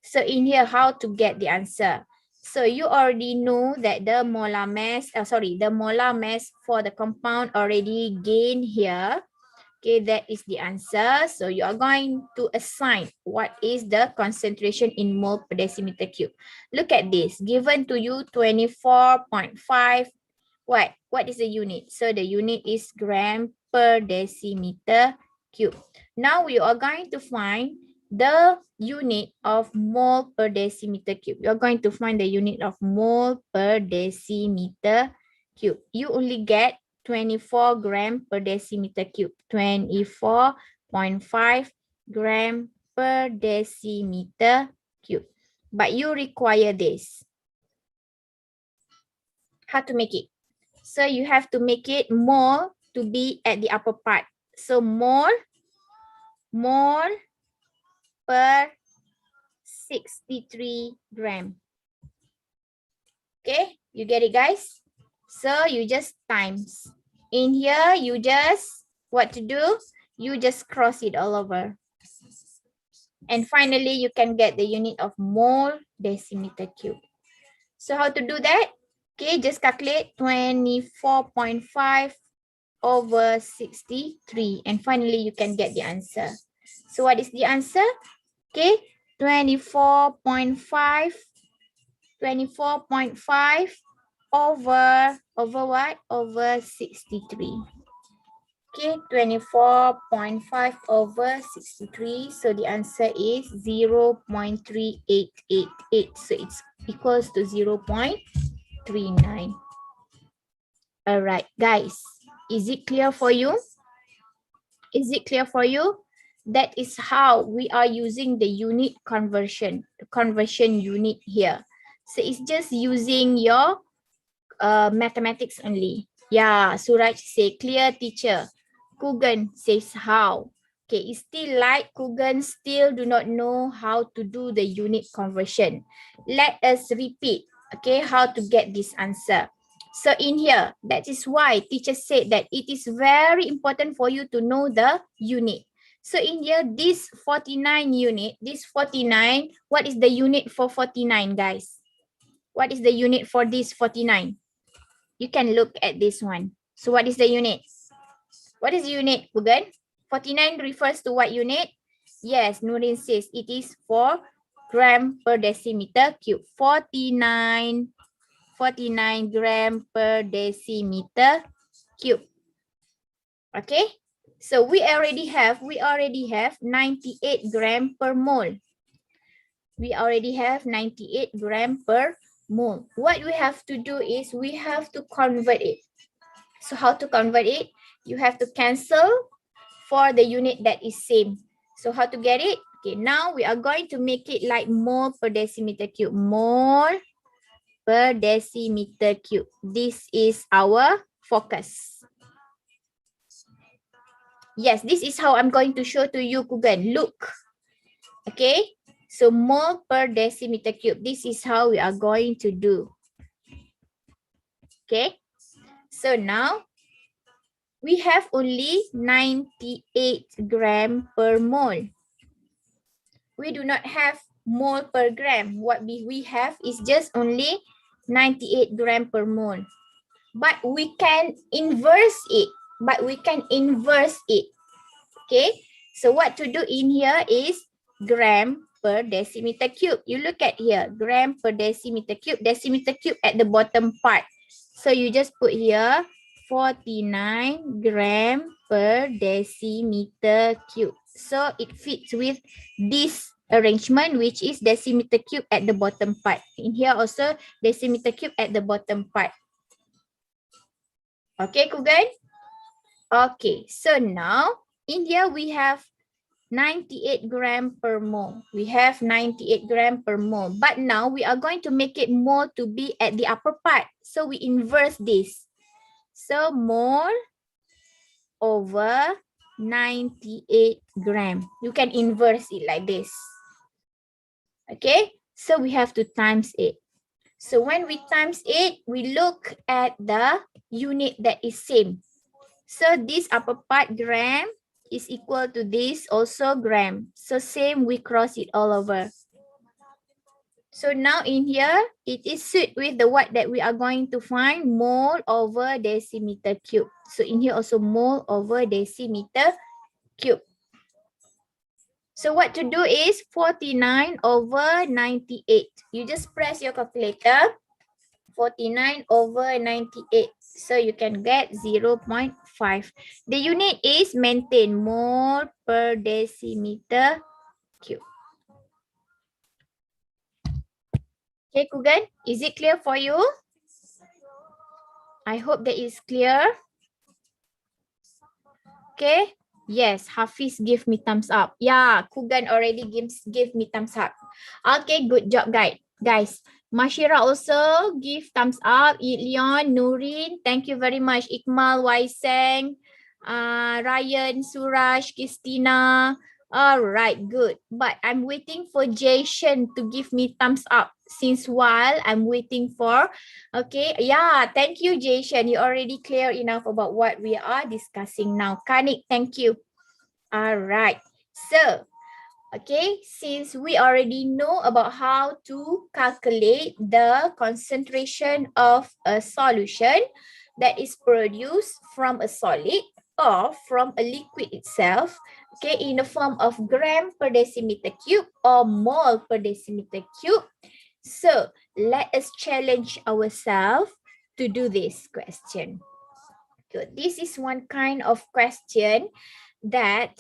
So in here, how to get the answer? So you already know that the molar mass, the molar mass for the compound already gained here. Okay, that is the answer. So you are going to assign what is the concentration in mole per decimeter cube. Look at this, given to you 24.5. What is the unit? So the unit is gram per decimeter cube. Now we are going to find the unit of mole per decimeter cube. You are going to find the unit of mole per decimeter cube. You only get 24 gram per decimeter cube. 24.5 gram per decimeter cube. But you require this. How to make it? So you have to make it mole to be at the upper part. So mole per 63 gram. Okay, you get it, guys? So you just times. In here, you just, what to do? You just cross it all over. And finally, you can get the unit of mole decimeter cube. So how to do that? Okay, just calculate 24.5 over 63. And finally, you can get the answer. So what is the answer? Okay, 24.5 over what? Over 63. Okay, 24.5 over 63. So the answer is 0.3888. So it's equals to 0.39. All right, guys. Is it clear for you? Is it clear for you? That is how we are using the unit conversion, the conversion unit here. So it's just using your mathematics only. Yeah, Suraj say clear teacher. Kugan says how. Okay, it's still like Kugan still do not know how to do the unit conversion. Let us repeat, okay, how to get this answer. So in here, that is why teacher said that it is very important for you to know the unit. So in here, this 49 unit, this 49, what is the unit for 49, guys? What is the unit for this 49? You can look at this one. So what is the unit? What is the unit, Kugan? 49 refers to what unit? Yes, Nurin says it is 4 gram per decimeter cube. 49 gram per decimeter cube. Okay, so we already have 98 gram per mole. We already have 98 gram per mole. What we have to do is we have to convert it. So how to convert it? You have to cancel for the unit that is same. So how to get it? Okay, now we are going to make it like mole per decimeter cube. Mole per decimeter cube. This is our focus. Yes, this is how I'm going to show to you, Kugan. Look. Okay, so mole per decimeter cube. This is how we are going to do. Okay, so now we have only 98 gram per mole. We do not have mole per gram. What we have is just only 98 gram per mole. But we can inverse it. Okay, so what to do in here is gram per decimeter cube. You look at here, gram per decimeter cube at the bottom part. So you just put here 49 gram per decimeter cube. So it fits with this arrangement, which is decimeter cube at the bottom part. In here also decimeter cube at the bottom part. Okay, Kugan? Okay, so now in here we have 98 gram per mole. We have 98 gram per mole. But now we are going to make it mole to be at the upper part. So we inverse this. So mole over 98 gram. You can inverse it like this. Okay, so we have to times it. So when we times it, we look at the unit that is same. So this upper part gram is equal to this also gram. So same, we cross it all over. So now in here, it is suit with the what that we are going to find, mole over decimeter cube. So in here also mole over decimeter cube. So what to do is 49 over 98. You just press your calculator. 49 over 98. So you can get 0.5. The unit is maintained, mole per decimeter cube. Okay, Kugan, is it clear for you? I hope that is clear. Okay. Yes, Hafiz give me thumbs up. Yeah, Kugan already give me thumbs up. Okay, good job, guys. Mashira also give thumbs up. Leon, Nurin, thank you very much. Ikmal, Waiseng, Ryan, Suraj, Christina. All right, good. But I'm waiting for Jason to give me thumbs up. Since while I'm waiting for, okay, yeah, thank you, Jason. You already clear enough about what we are discussing now. Kanik, thank you. All right, so Okay, since we already know about how to calculate the concentration of a solution that is produced from a solid or from a liquid itself, okay, in the form of gram per decimeter cube or mole per decimeter cube. So let us challenge ourselves to do this question. Good. This is one kind of question that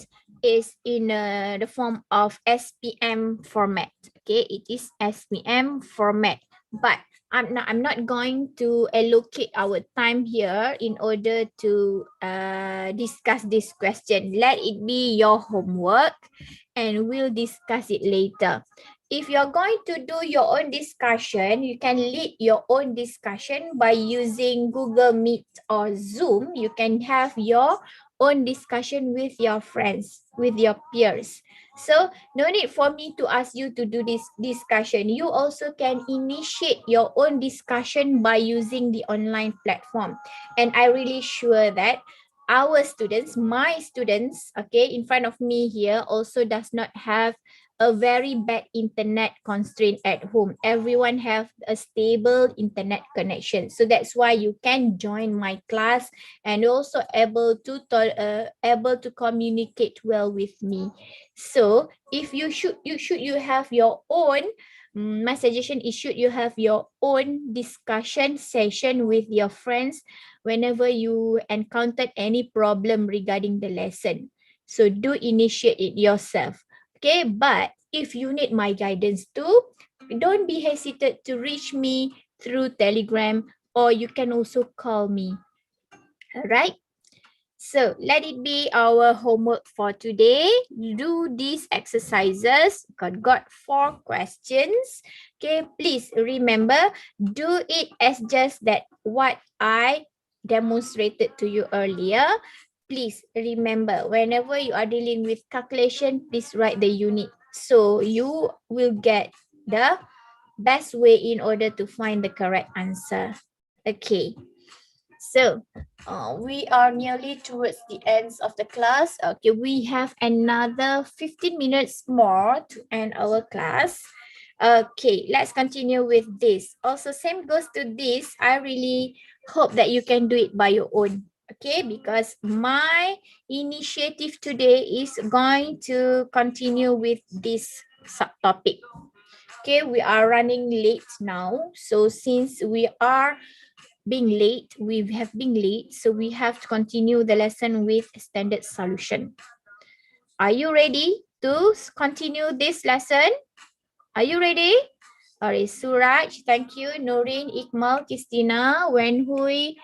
is in the form of SPM format. Okay, it is SPM format, but I'm not going to allocate our time here in order to discuss this question. Let it be your homework and we'll discuss it later. If you're going to do your own discussion, you can lead your own discussion by using Google Meet or Zoom. You can have your own discussion with your friends, with your peers. So no need for me to ask you to do this discussion. You also can initiate your own discussion by using the online platform. And I really sure that our students, my students, okay, in front of me here also does not have a very bad internet constraint at home. Everyone have a stable internet connection. So that's why you can join my class and also able to communicate well with me. So if you have your own, my suggestion is should you have your own discussion session with your friends whenever you encountered any problem regarding the lesson. So do initiate it yourself. Okay, but if you need my guidance too, don't be hesitant to reach me through Telegram or you can also call me. All right. So let it be our homework for today. Do these exercises. Got 4 questions. Okay, please remember, do it as just that what I demonstrated to you earlier. Please remember, whenever you are dealing with calculation, please write the unit. So you will get the best way in order to find the correct answer. Okay. So we are nearly towards the ends of the class. Okay, we have another 15 minutes more to end our class. Okay, let's continue with this. Also, same goes to this. I really hope that you can do it by your own. Okay, because my initiative today is going to continue with this subtopic. Okay, we are running late now. So since we are being late, so we have to continue the lesson with standard solution. Are you ready to continue this lesson? Are you ready? Alright, Suraj, thank you. Noreen, Ikmal, Christina, Wenhui,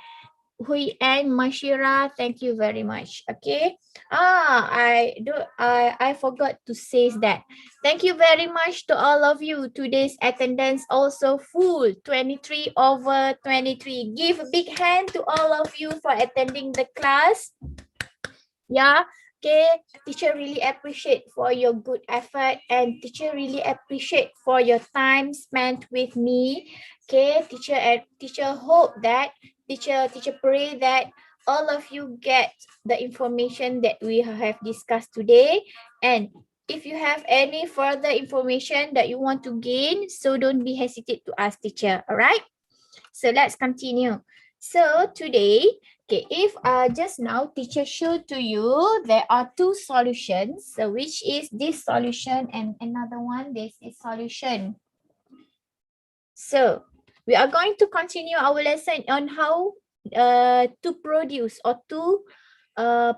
Hui and Mashira, thank you very much. Okay. I forgot to say that. Thank you very much to all of you. Today's attendance also full, 23 over 23. Give a big hand to all of you for attending the class. Yeah. Okay, teacher really appreciate for your good effort and teacher really appreciate for your time spent with me. Okay, teacher hope that teacher pray that all of you get the information that we have discussed today. And if you have any further information that you want to gain, so don't be hesitate to ask teacher. All right. So let's continue. So today, okay, if just now teacher showed to you, there are 2 solutions. So which is this solution and another one, this is solution. So we are going to continue our lesson on how to produce or to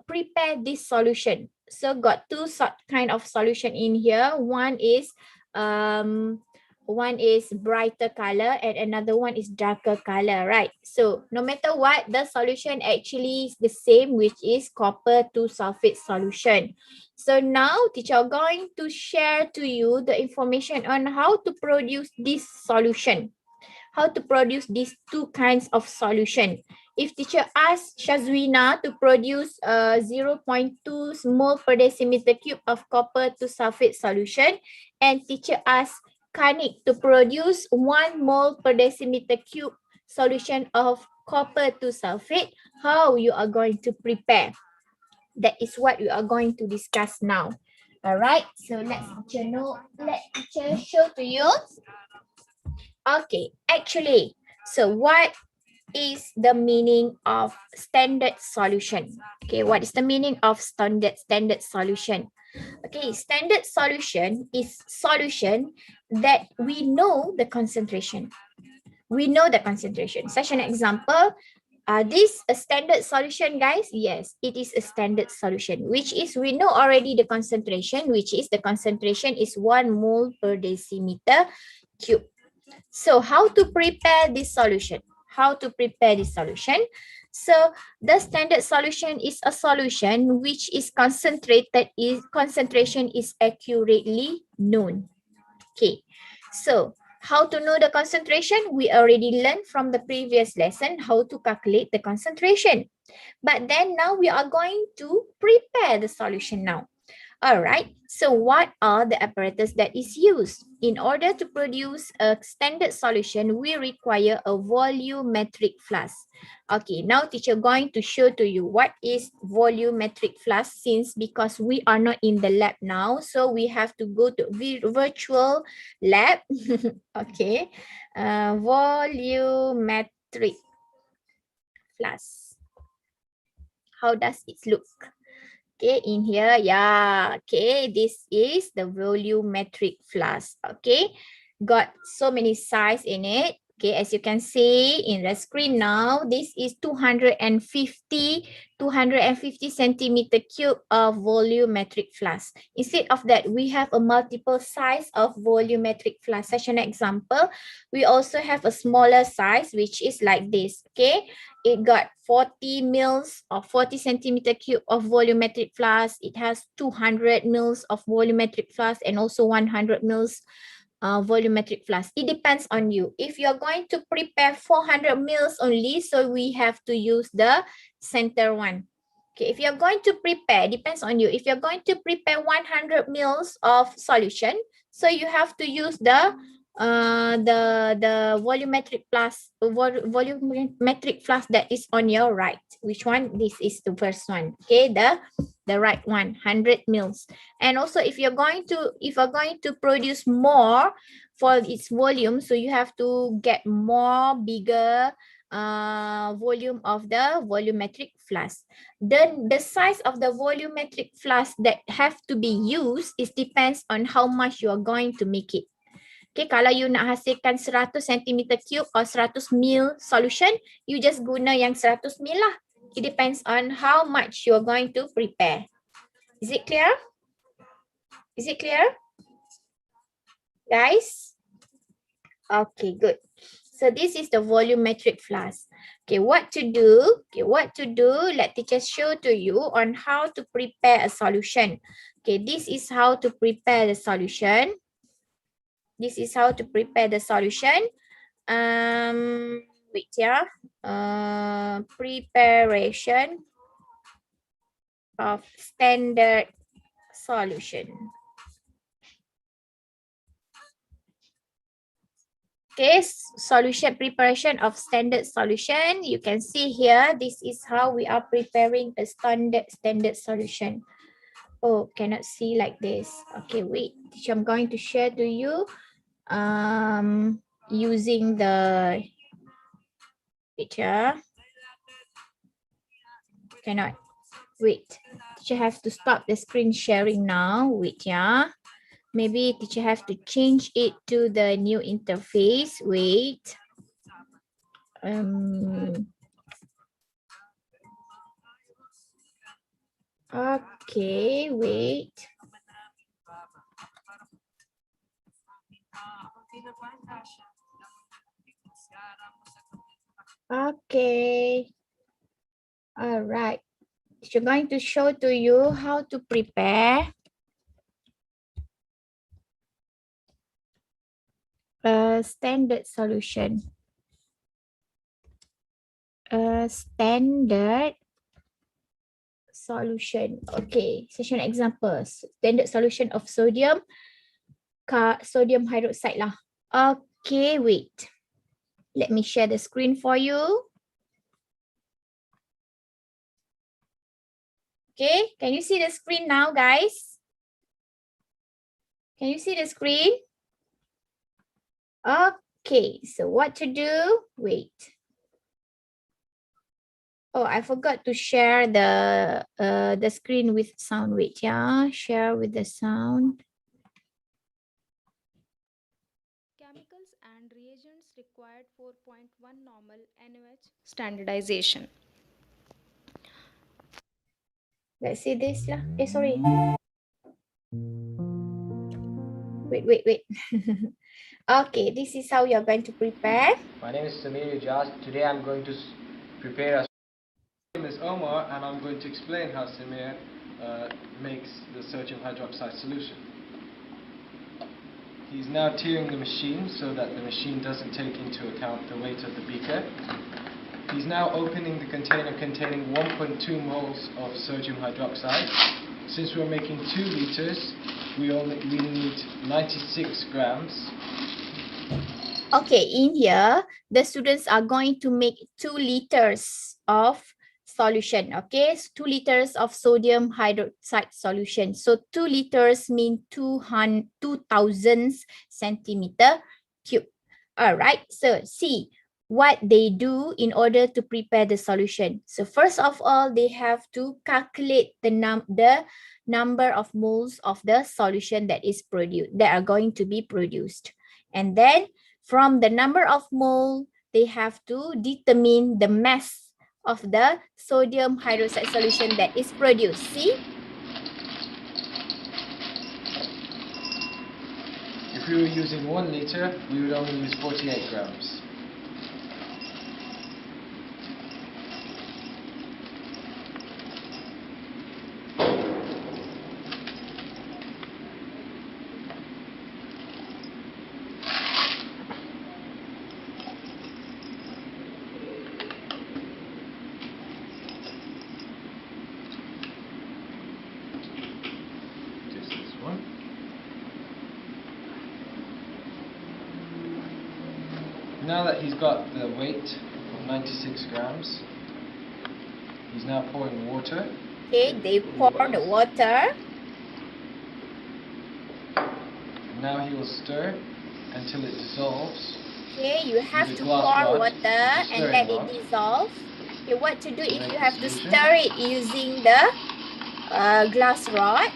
prepare this solution. So got 2 kind of solution in here. One is brighter color and another one is darker color, right? So no matter what, the solution actually is the same, which is copper 2 sulfate solution. So now teacher are going to share to you the information on how to produce this solution, how to produce these 2 kinds of solution. If teacher asks Shazwina to produce 0.2 mole per decimeter cube of copper 2 sulfate solution, and teacher asks Kanik to produce 1 mole per decimeter cube solution of copper 2 sulfate, how you are going to prepare? That is what we are going to discuss now. All right, so let teacher show to you. Okay, actually, so what is the meaning of standard solution? Okay, what is the meaning of standard solution? Okay, standard solution is solution that we know the concentration. We know the concentration. Such an example, this a standard solution, guys? Yes, it is a standard solution, which is we know already the concentration, which is the concentration is 1 mole per decimeter cube. So how to prepare this solution? How to prepare this solution? So the standard solution is a solution which is concentration is accurately known. Okay, so how to know the concentration? We already learned from the previous lesson how to calculate the concentration. But then now we are going to prepare the solution now. All right, so what are the apparatus that is used? In order to produce a standard solution, we require a volumetric flask. Okay, now teacher going to show to you what is volumetric flask because we are not in the lab now. So we have to go to virtual lab. Okay, volumetric flask. How does it look? Okay, in here, yeah, okay, this is the volumetric flask, okay, got so many size in it. Okay, as you can see in the screen now, this is 250 centimeter cube of volumetric flask. Instead of that, we have a multiple size of volumetric flask. Such an example, we also have a smaller size, which is like this, okay. It got 40 mils or 40 centimeter cube of volumetric flask. It has 200 mils of volumetric flask and also 100 mils volumetric flask. It depends on you. If you're going to prepare 400 mils only, so we have to use the center one. Okay, if you're going to prepare, depends on you. If you're going to prepare 100 mils of solution, so you have to use the volumetric flask that is on your right. Which one? This is the first one. Okay, the right one, 100 mils. And also if you're going to produce more for its volume, so you have to get more bigger volume of the volumetric flask. Then the size of the volumetric flask that have to be used is depends on how much you are going to make it. Okay, kalau you nak hasilkan 100 cm cube or 100 ml solution, you just guna yang 100 ml lah. It depends on how much you're going to prepare. Is it clear? Is it clear? Guys? Okay, good. So this is the volumetric flask. Okay, what to do? Okay, what to do? Let teacher show to you on how to prepare a solution. Okay, this is how to prepare the solution. This is how to prepare the solution. Wait, yeah. Preparation of standard solution. Okay, solution preparation of standard solution. You can see here, this is how we are preparing a standard solution. Oh, cannot see like this. Okay, wait. I'm going to share to you using the picture. Cannot. Wait. Teacher have to stop the screen sharing now. Wait, yeah. Maybe teacher have to change it to the new interface. Wait. Okay, wait. Okay. All right. Teacher going to show to you how to prepare a standard solution. A standard solution. Okay, session example. Standard solution of sodium hydroxide lah. Okay, wait. Let me share the screen for you. Okay, can you see the screen now, guys? Can you see the screen? Okay, so what to do? Wait. Oh, I forgot to share the screen with sound. Wait, yeah, share with the sound. Chemicals and reagents required 4.1 normal NaOH standardization. Let's see this lah. Sorry. Wait. Okay, this is how you're going to prepare. My name is Eija. Today I'm going to prepare a... My name is Omar and I'm going to explain how Decimeter makes the sodium hydroxide solution. He's now tearing the machine so that the machine doesn't take into account the weight of the beaker. He's now opening the container containing 1.2 moles of sodium hydroxide. Since we're making 2 liters, we need 96 grams. Okay, in here, the students are going to make 2 liters of solution. Okay, so 2 liters of sodium hydroxide solution. So 2 liters mean 2000 centimeter cube. All right, so see what they do in order to prepare the solution. So first of all, they have to calculate the number of moles of the solution that are going to be produced. And then from the number of mole, they have to determine the mass of the sodium hydroxide solution that is produced. See? If we were using 1 liter, we would only use 48 grams. Now that he's got the weight of 96 grams, he's now pouring water. Okay, they pour the water. Now he will stir until it dissolves. Okay, you have to pour water and let it dissolve. Okay, what to do if you have to stir it using the glass rod?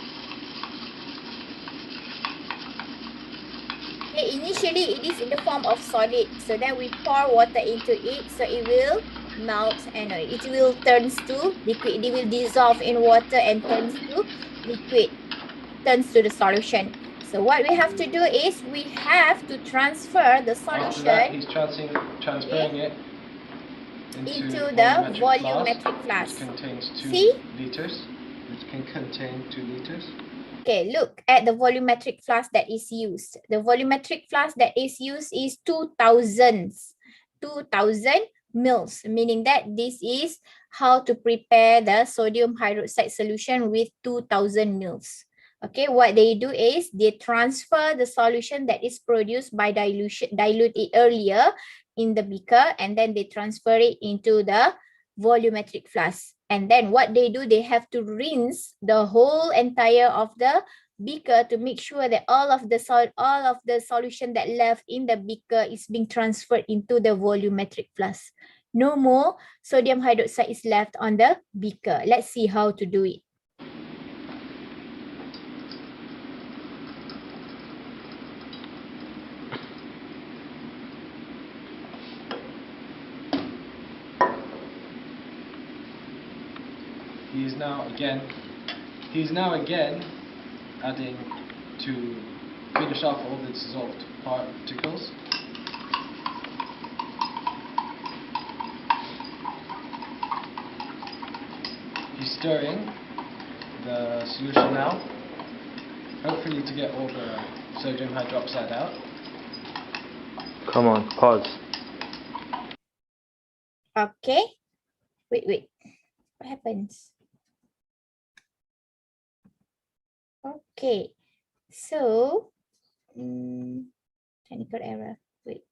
Okay, initially it is in the form of solid, so then we pour water into it, so it will melt and it will turns to liquid. It will dissolve in water and turns to liquid, turns to the solution. So what we have to do is we have to transfer the solution. After that, he's transferring it into the volumetric flask. Which contains 2 liters. Which can contain 2 liters. Okay, look at the volumetric flask that is used. The volumetric flask that is used is 2000 mils, meaning that this is how to prepare the sodium hydroxide solution with 2000 mils. Okay, what they do is they transfer the solution that is produced by dilute it earlier in the beaker, and then they transfer it into the volumetric flask. And then what they do, they have to rinse the whole entire of the beaker to make sure that all of the solution that left in the beaker is being transferred into the volumetric flask. No more sodium hydroxide is left on the beaker. Let's see how to do it. He's now again adding to finish off all the dissolved particles. He's stirring the solution now, hopefully to get all the sodium hydroxide out. Come on, pause. Okay. Wait. What happens? Okay. So, technical error. Wait.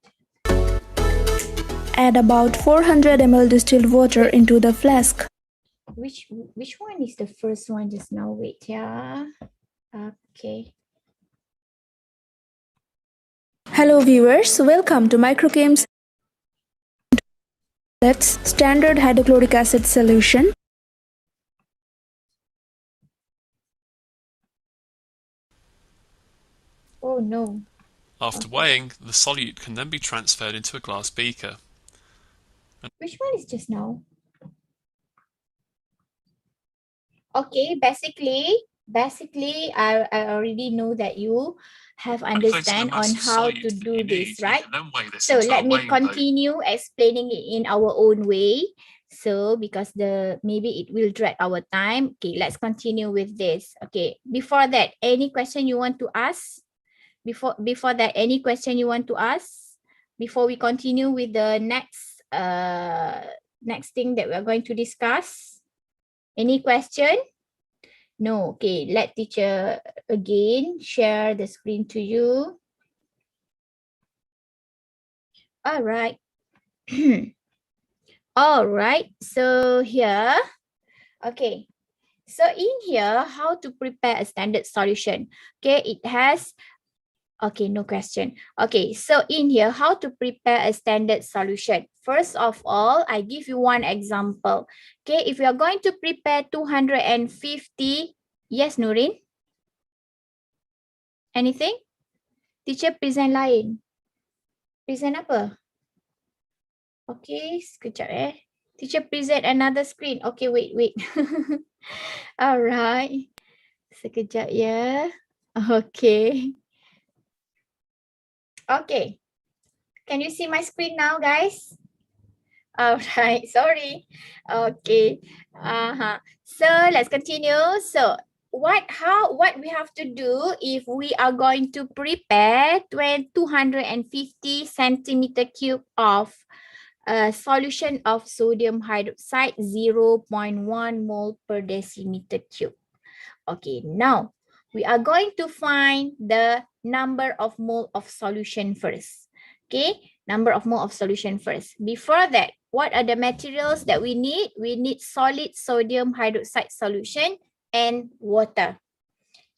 Add about 400 ml distilled water into the flask. Which one is the first one just now? Wait, yeah. Okay. Hello viewers, welcome to Microgames. Let's standard hydrochloric acid solution. Oh no. After weighing, the solute can then be transferred into a glass beaker. Which one is just now? Okay, basically, I already know that you have understand on how to do this, right? So let me continue explaining it in our own way. So because maybe it will drag our time. Okay, let's continue with this. Okay, before that, any question you want to ask? Before that, any question you want to ask? Before we continue with the next thing that we are going to discuss? Any question? No. Okay, let teacher again share the screen to you. All right. All right. So here, okay. So in here, how to prepare a standard solution? Okay, it has, okay, no question. Okay, so in here, how to prepare a standard solution? First of all, I give you one example. Okay, if you are going to prepare 250, yes, Nurin? Anything? Teacher present lain. Present apa? Okay, sekejap Teacher present another screen. Okay, wait. Alright. Sekejap ya. Okay. Okay. Can you see my screen now, guys? Alright, sorry. Okay. So let's continue. So what we have to do if we are going to prepare 250 centimeter cube of a solution of sodium hydroxide, 0.1 mole per decimeter cube. Okay, now we are going to find the number of mole of solution first. Okay, number of mole of solution first. Before that, what are the materials that we need? We need solid sodium hydroxide solution and water.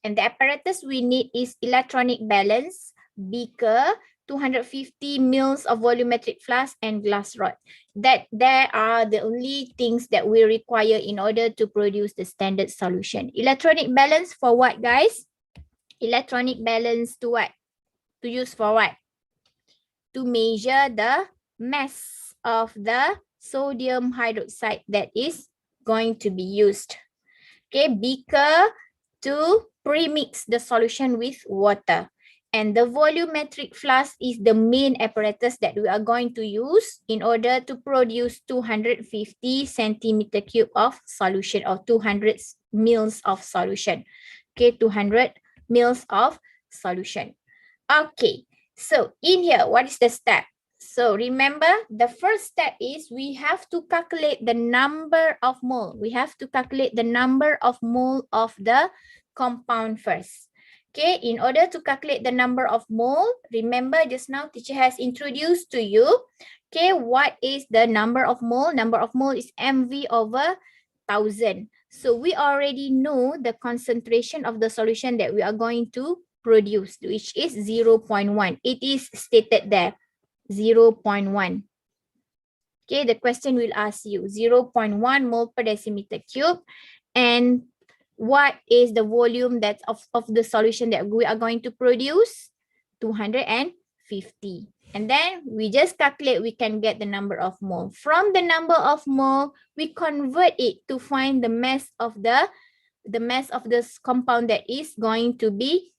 And the apparatus we need is electronic balance, beaker, 250 mils of volumetric flask, and glass rod. That there are the only things that we require in order to produce the standard solution. Electronic balance for what, guys? Electronic balance to what? To use for what? To measure the mass of the sodium hydroxide that is going to be used. Okay, beaker to premix the solution with water. And the volumetric flask is the main apparatus that we are going to use in order to produce 250 centimeter cube of solution, or 200 mils of solution. Okay, 200 mils of solution. Okay, so in here, what is the step? So remember, the first step is we have to calculate the number of mole. We have to calculate the number of mole of the compound first. Okay, in order to calculate the number of mole, remember just now teacher has introduced to you, okay, what is the number of mole? Number of mole is MV over 1000. So we already know the concentration of the solution that we are going to produce, which is 0.1. It is stated there, 0.1. Okay, the question will ask you 0.1 mole per decimeter cube, and what is the volume that's of the solution that we are going to produce? 250. And then we just calculate, we can get the number of mole. From the number of mole, we convert it to find the mass of the mass of this compound that is going to be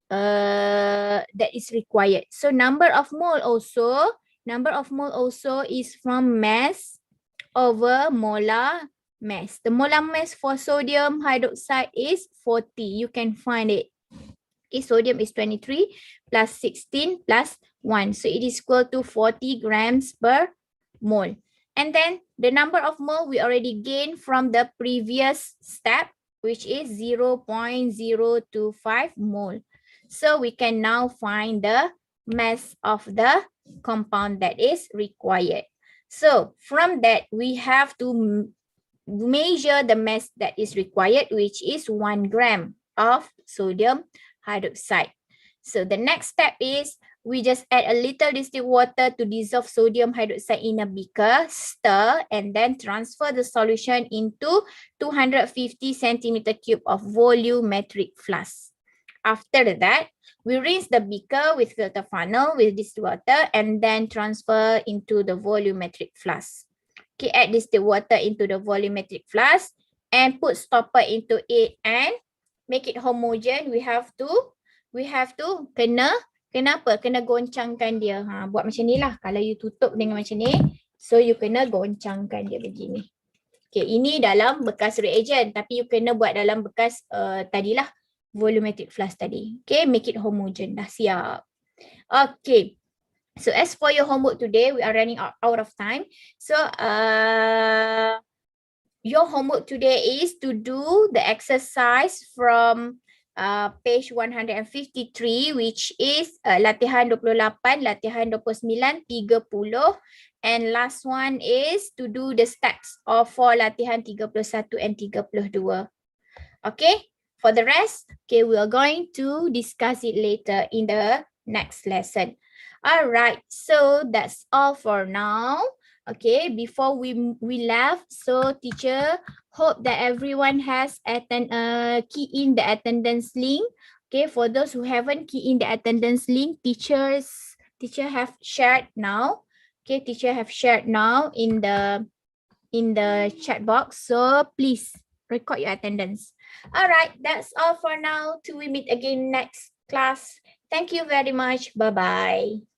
that is required. So number of mole also is from mass over molar mass. The molar mass for sodium hydroxide is 40. You can find it. Okay, sodium is 23 plus 16 plus 1. So it is equal to 40 grams per mole. And then the number of mole we already gained from the previous step, which is 0.025 mole. So we can now find the mass of the compound that is required. So from that, we have to measure the mass that is required, which is 1 gram of sodium hydroxide. So the next step is we just add a little distilled water to dissolve sodium hydroxide in a beaker, stir, and then transfer the solution into 250 centimeter cube of volumetric flask. After that, we rinse the beaker with filter funnel with distilled water and then transfer into the volumetric flask. Okay, add distilled water into the volumetric flask and put stopper into it and make it homogen. We have to kenapa? Kena goncangkan dia. Buat macam ni lah. Kalau you tutup dengan macam ni, so you kena goncangkan dia begini. Okay, ini dalam bekas reagent. Tapi you kena buat dalam bekas tadilah volumetric flask tadi. Okay, make it homogen. Dah siap. Okay. So as for your homework today, we are running out of time. So your homework today is to do the exercise from page 153, which is latihan 28, latihan 29, 30, and last one is to do the stats of for latihan 31 and 32. Okay, for the rest, okay, we are going to discuss it later in the next lesson. All right, so that's all for now. Okay, before we left, so teacher hope that everyone has key in the attendance link. Okay, for those who haven't key in the attendance link, teacher have shared now. Okay, teacher have shared now in the chat box. So please record your attendance. All right, that's all for now. Till we meet again next class. Thank you very much. Bye-bye.